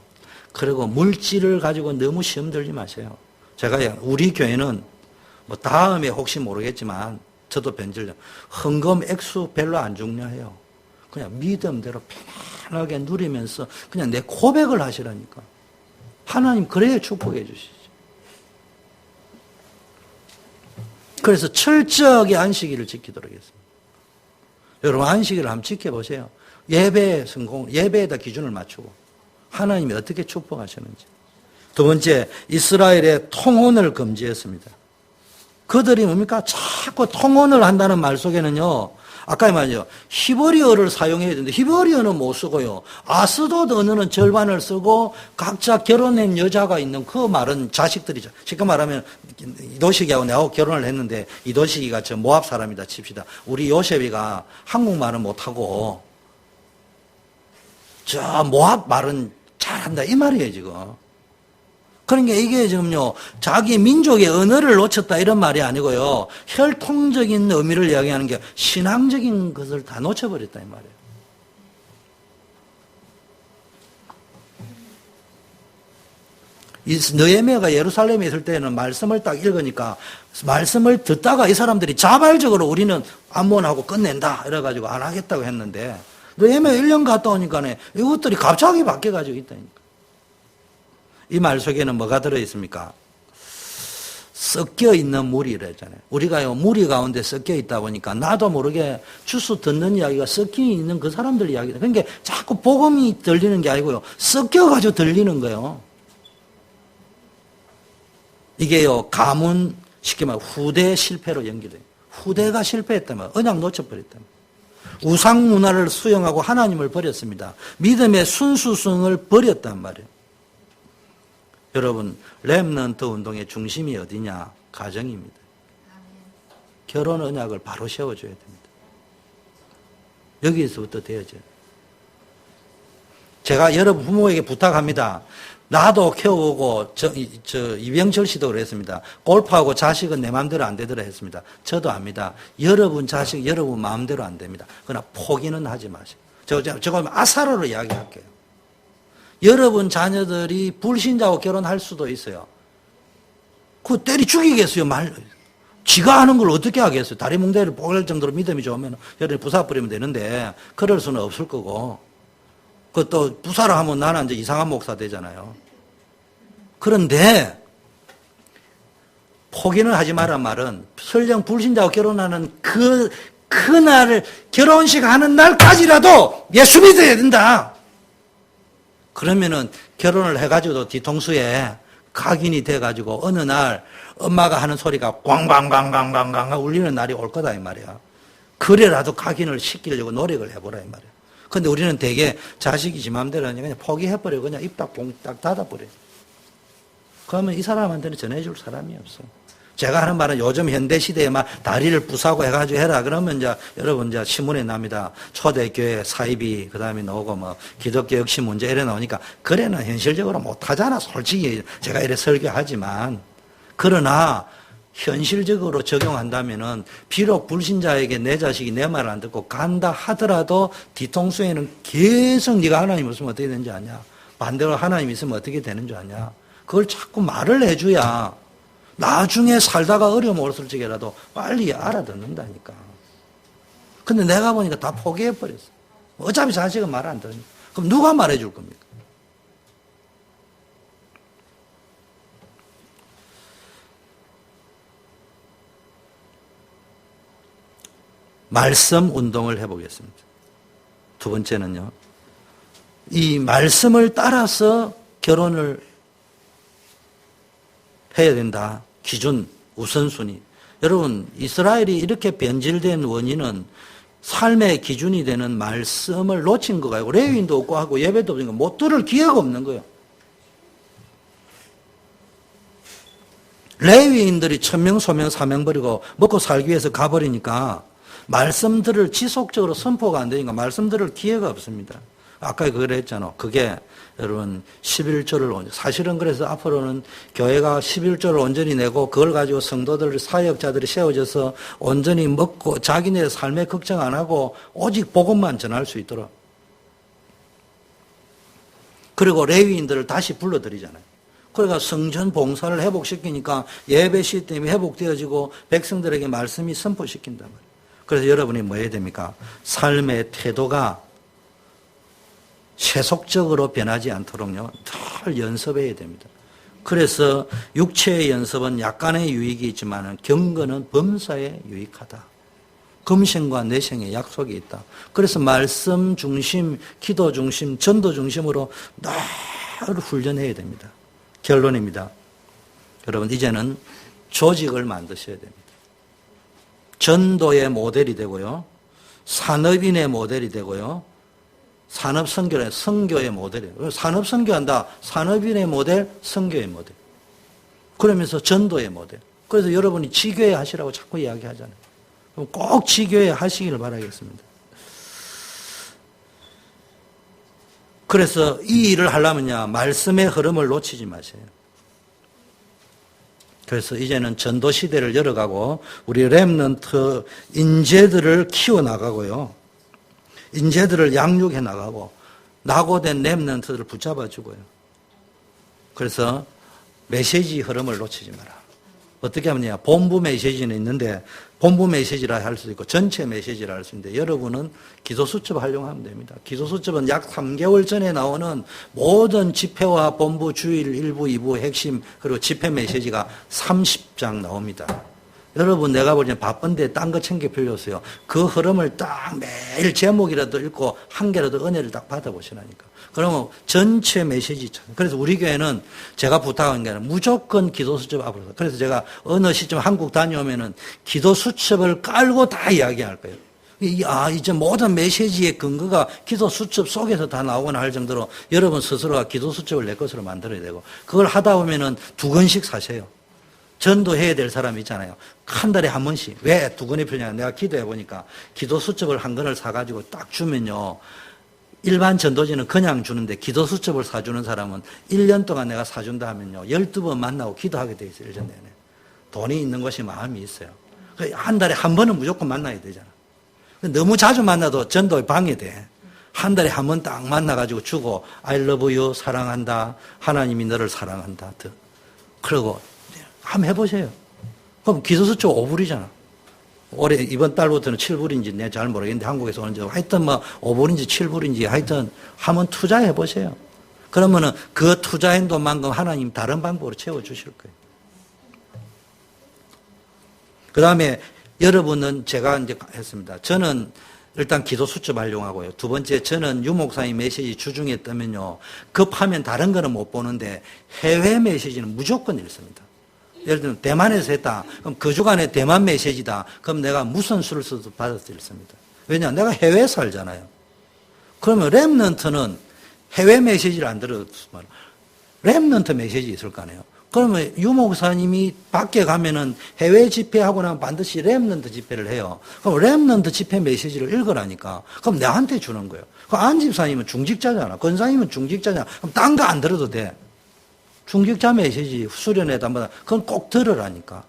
그리고 물질을 가지고 너무 시험 들지 마세요. 제가 우리 교회는 다음에 혹시 모르겠지만 저도 변질돼요. 헌금 액수 별로 안 중요해요. 그냥 믿음대로 편하게 누리면서 그냥 내 고백을 하시라니까. 하나님 그래야 축복해 주시죠. 그래서 철저하게 안식일을 지키도록 했습니다. 여러분 안식일을 한번 지켜보세요. 예배 성공, 예배에다 기준을 맞추고 하나님이 어떻게 축복하시는지. 두 번째, 이스라엘의 통혼을 금지했습니다. 그들이 뭡니까? 자꾸 통혼을 한다는 말 속에는요, 아까 말이죠. 히브리어를 사용해야 되는데 히브리어는 못 쓰고요. 아스돗 언어는 절반을 쓰고 각자 결혼한 여자가 있는 그 말은 자식들이죠. 쉽게 말하면 이도식이하고 내하고 결혼을 했는데 이도식이가 저 모압 사람이다 칩시다. 우리 요셉이가 한국말은 못하고 저 모압 말은 잘한다 이 말이에요 지금. 그러니까 이게 지금요, 자기 민족의 언어를 놓쳤다 이런 말이 아니고요, 혈통적인 의미를 이야기하는 게 신앙적인 것을 다 놓쳐버렸다 이 말이에요. 느헤미야가 예루살렘에 있을 때는 말씀을 딱 읽으니까 말씀을 듣다가 이 사람들이 자발적으로 우리는 암몬하고 끝낸다 이래가지고 안 하겠다고 했는데 느헤미야 1년 갔다 오니까 이것들이 갑자기 바뀌어가지고 있다니까. 이 말 속에는 뭐가 들어있습니까? 섞여 있는 물이라 했잖아요. 우리가요, 무리 가운데 섞여 있다 보니까 나도 모르게 주스 듣는 이야기가 섞여 있는 그 사람들 이야기다. 그러니까 자꾸 복음이 들리는 게 아니고요, 섞여가지고 들리는 거예요. 이게요, 가문, 쉽게 말하면 후대 실패로 연결돼요. 후대가 실패했다면, 언약 놓쳐버렸다면. 우상 문화를 수용하고 하나님을 버렸습니다. 믿음의 순수성을 버렸단 말이에요. 여러분, 렘넌트 운동의 중심이 어디냐? 가정입니다. 결혼 언약을 바로 세워줘야 됩니다. 여기에서부터 되어져요. 제가 여러분 부모에게 부탁합니다. 나도 키워오고 이병철 씨도 그랬습니다. 골프하고 자식은 내 마음대로 안 되더라 했습니다. 저도 압니다. 여러분 자식 여러분 마음대로 안 됩니다. 그러나 포기는 하지 마세요. 저거 아사로로 이야기할게요. 여러분 자녀들이 불신자하고 결혼할 수도 있어요. 그거 때리 죽이겠어요. 지가 하는 걸 어떻게 하겠어요. 다리 뭉대를 뽀갤 정도로 믿음이 좋으면 여러분이 부사버리면 되는데 그럴 수는 없을 거고, 그것도 부사를 하면 나는 이제 이상한 목사 되잖아요. 그런데 포기는 하지 말란 말은 설령 불신자하고 결혼하는 그날을 결혼식 하는 날까지라도 예수 믿어야 된다. 그러면은 결혼을 해가지고도 뒤통수에 각인이 돼가지고 어느 날 엄마가 하는 소리가 꽝꽝꽝꽝꽝꽝 울리는 날이 올 거다 이 말이야. 그래라도 각인을 시키려고 노력을 해보라 이 말이야. 근데 우리는 되게 자식이 지 맘대로 하니까 그냥 포기해버려. 그냥 입 딱 봉 딱 닫아버려. 그러면 이 사람한테는 전해줄 사람이 없어. 제가 하는 말은 요즘 현대시대에 막 다리를 부사고 해가지고 해라. 그러면 이제 여러분 이제 신문에 납니다. 초대교회 사이비, 그 다음에 나오고 뭐 기독교 역시 문제 이래 나오니까 그래는 현실적으로 못하잖아. 솔직히 제가 이래 설교하지만. 그러나 현실적으로 적용한다면은 비록 불신자에게 내 자식이 내 말을 안 듣고 간다 하더라도 뒤통수에는 계속 네가 하나님 없으면 어떻게 되는지 아냐. 반대로 하나님 있으면 어떻게 되는 줄 아냐. 그걸 자꾸 말을 해줘야 나중에 살다가 어려움 올 적이라도 빨리 알아듣는다니까. 근데 내가 보니까 다 포기해버렸어. 어차피 자식은 말 안 들으니까. 그럼 누가 말해줄 겁니까? 말씀 운동을 해보겠습니다. 두 번째는요, 이 말씀을 따라서 결혼을 해야 된다. 기준, 우선순위. 여러분, 이스라엘이 이렇게 변질된 원인은 삶의 기준이 되는 말씀을 놓친 거가 아니고 레위인도 없고 하고 예배도 없으니까 못 들을 기회가 없는 거예요. 레위인들이 천명, 소명, 사명 버리고 먹고 살기 위해서 가버리니까 말씀들을 지속적으로 선포가 안 되니까 말씀들을 기회가 없습니다. 아까 그랬잖아. 그게 여러분 11조를 사실은 그래서 앞으로는 교회가 11조를 온전히 내고 그걸 가지고 성도들 사역자들이 세워져서 온전히 먹고 자기네 삶에 걱정 안 하고 오직 복음만 전할 수 있도록. 그리고 레위인들을 다시 불러들이잖아요. 그러니까 성전 봉사를 회복시키니까 예배 시스템이 회복되어지고 백성들에게 말씀이 선포시킨단 말이에요. 그래서 여러분이 뭐 해야 됩니까? 삶의 태도가 세속적으로 변하지 않도록요, 늘 연습해야 됩니다. 그래서 육체의 연습은 약간의 유익이 있지만 경건은 범사에 유익하다. 금생과 내생의 약속이 있다. 그래서 말씀 중심, 기도 중심, 전도 중심으로 늘 훈련해야 됩니다. 결론입니다. 여러분, 이제는 조직을 만드셔야 됩니다. 전도의 모델이 되고요, 산업인의 모델이 되고요, 산업선교의 선교의 모델이에요. 산업선교한다. 산업인의 모델, 선교의 모델. 그러면서 전도의 모델. 그래서 여러분이 지교회 하시라고 자꾸 이야기하잖아요. 그럼 꼭 지교회 하시기를 바라겠습니다. 그래서 이 일을 하려면요, 말씀의 흐름을 놓치지 마세요. 그래서 이제는 전도 시대를 열어가고 우리 렘넌트 인재들을 키워나가고요, 인재들을 양육해 나가고 낙오된 렘넌트들을 붙잡아주고요. 그래서 메시지 흐름을 놓치지 마라. 어떻게 하느냐, 본부 메시지는 있는데 본부 메시지라 할 수 있고 전체 메시지라 할 수 있는데, 여러분은 기도수첩 활용하면 됩니다. 기도수첩은 약 3개월 전에 나오는 모든 집회와 본부 주일 1부, 2부 핵심 그리고 집회 메시지가 30장 나옵니다. 여러분, 내가 보기엔 바쁜데 딴 거 챙겨 필요 없어요. 그 흐름을 딱 매일 제목이라도 읽고 한 개라도 은혜를 딱 받아보시라니까. 그러면 전체 메시지. 그래서 우리 교회는 제가 부탁한 게 아니라 무조건 기도수첩 앞으로. 그래서 제가 어느 시점 한국 다녀오면은 기도수첩을 깔고 다 이야기할 거예요. 이제 모든 메시지의 근거가 기도수첩 속에서 다 나오거나 할 정도로 여러분 스스로가 기도수첩을 내 것으로 만들어야 되고, 그걸 하다 보면은 2권씩 사세요. 전도해야 될 사람이 있잖아요. 한 달에 한 번씩. 왜 2권이 필요냐? 내가 기도해 보니까 기도수첩을 한 권을 사가지고 딱 주면요, 일반 전도지는 그냥 주는데 기도수첩을 사주는 사람은 1년 동안 내가 사준다 하면요, 12번 만나고 기도하게 돼 있어요. 1년 내내. 돈이 있는 것이 마음이 있어요. 한 달에 한 번은 무조건 만나야 되잖아. 너무 자주 만나도 전도에 방해돼. 한 달에 한 번 딱 만나가지고 주고, I love you, 사랑한다. 하나님이 너를 사랑한다. 그러고 한번 해보세요. 그럼 기도수첩 5불이잖아. 올해 이번 달부터는 7불인지 내가 잘 모르겠는데 한국에서 오는지 하여튼 뭐 5불인지 7불인지 하여튼 한번 투자해 보세요. 그러면은 그 투자한 돈만큼 하나님 다른 방법으로 채워주실 거예요. 그 다음에 여러분은 제가 이제 했습니다. 저는 일단 기도수첩 활용하고요. 두 번째, 저는 유 목사님 메시지 주중에 뜨면요, 급하면 다른 거는 못 보는데 해외 메시지는 무조건 읽습니다. 예를 들면 대만에서 했다. 그럼 그 주간에 대만 메시지다. 그럼 내가 무슨 수를 써도 받아서 읽습니다. 왜냐? 내가 해외에 살잖아요. 그러면 렘넌트는 해외 메시지를 안 들어도 렘넌트 메시지 있을 거 아니에요. 그러면 유 목사님이 밖에 가면은 해외 집회하고 나면 반드시 렘넌트 집회를 해요. 그럼 렘넌트 집회 메시지를 읽으라니까. 그럼 내한테 주는 거예요. 그럼 안 집사님은 중직자잖아. 권사님은 중직자잖아. 그럼 딴 거 안 들어도 돼. 중직자 메시지 수련회 담보다 그건 꼭 들으라니까.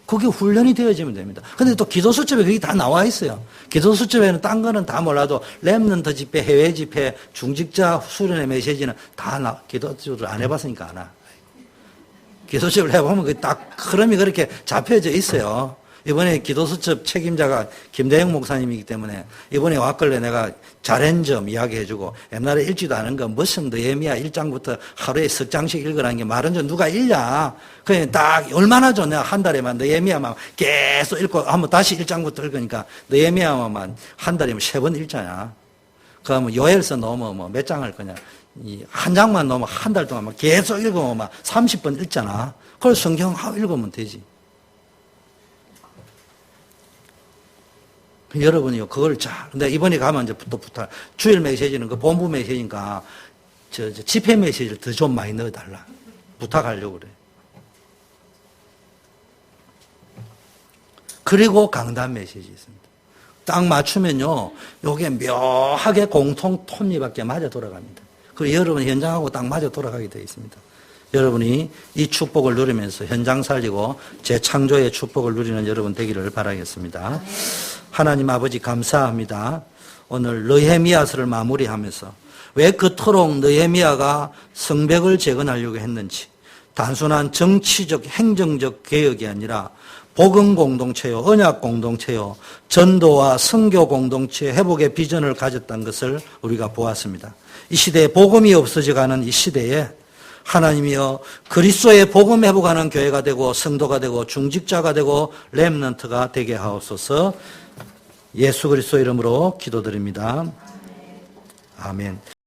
그게 훈련이 되어지면 됩니다. 근데 또 기도수첩에 그게 다 나와 있어요. 기도수첩에는 딴 거는 다 몰라도 렘넌트 집회, 해외 집회, 중직자 수련회 메시지는 다 기도수첩을 안 해봤으니까 아나. 기도수첩을 해보면 그 딱 흐름이 그렇게 잡혀져 있어요. 이번에 기도수첩 책임자가 김대영 목사님이기 때문에 이번에 왔길래 내가 잘한 점 이야기해주고, 옛날에 읽지도 않은 거 무슨 느헤미야 1장부터 하루에 석 장씩 읽으라는 게 말은 좀 누가 읽냐. 그냥 딱 얼마나 좋냐. 한 달에만 느헤미야만 계속 읽고 한번 다시 1장부터 읽으니까 느헤미야만 한 달이면 3번 읽잖아. 그러면 요엘서 넣으면 뭐 몇 장 할 거냐. 한 장만 넣으면 한 달 동안 막 계속 읽으면 막 30번 읽잖아. 그걸 성경 읽으면 되지. 여러분이요, 그걸 근데 이번에 가면 이제 또 부탁, 주일 메시지는 그 본부 메시지니까, 집회 메시지를 더 좀 많이 넣어달라. 부탁하려고 그래. 그리고 강단 메시지 있습니다. 딱 맞추면요, 요게 묘하게 공통 톱니바퀴 맞아 돌아갑니다. 그리고 여러분 현장하고 딱 맞아 돌아가게 되어 있습니다. 여러분이 이 축복을 누리면서 현장 살리고 재창조의 축복을 누리는 여러분 되기를 바라겠습니다. 하나님 아버지 감사합니다. 오늘 느헤미야서를 마무리하면서 왜 그토록 느헤미야가 성벽을 재건하려고 했는지, 단순한 정치적 행정적 개혁이 아니라 복음 공동체요, 언약 공동체요, 전도와 선교 공동체 회복의 비전을 가졌다는 것을 우리가 보았습니다. 이 시대에 복음이 없어져가는 이 시대에 하나님이여 그리스도의 복음 회복하는 교회가 되고 성도가 되고 중직자가 되고 렘넌트가 되게 하옵소서. 예수 그리스도 이름으로 기도드립니다. 아멘.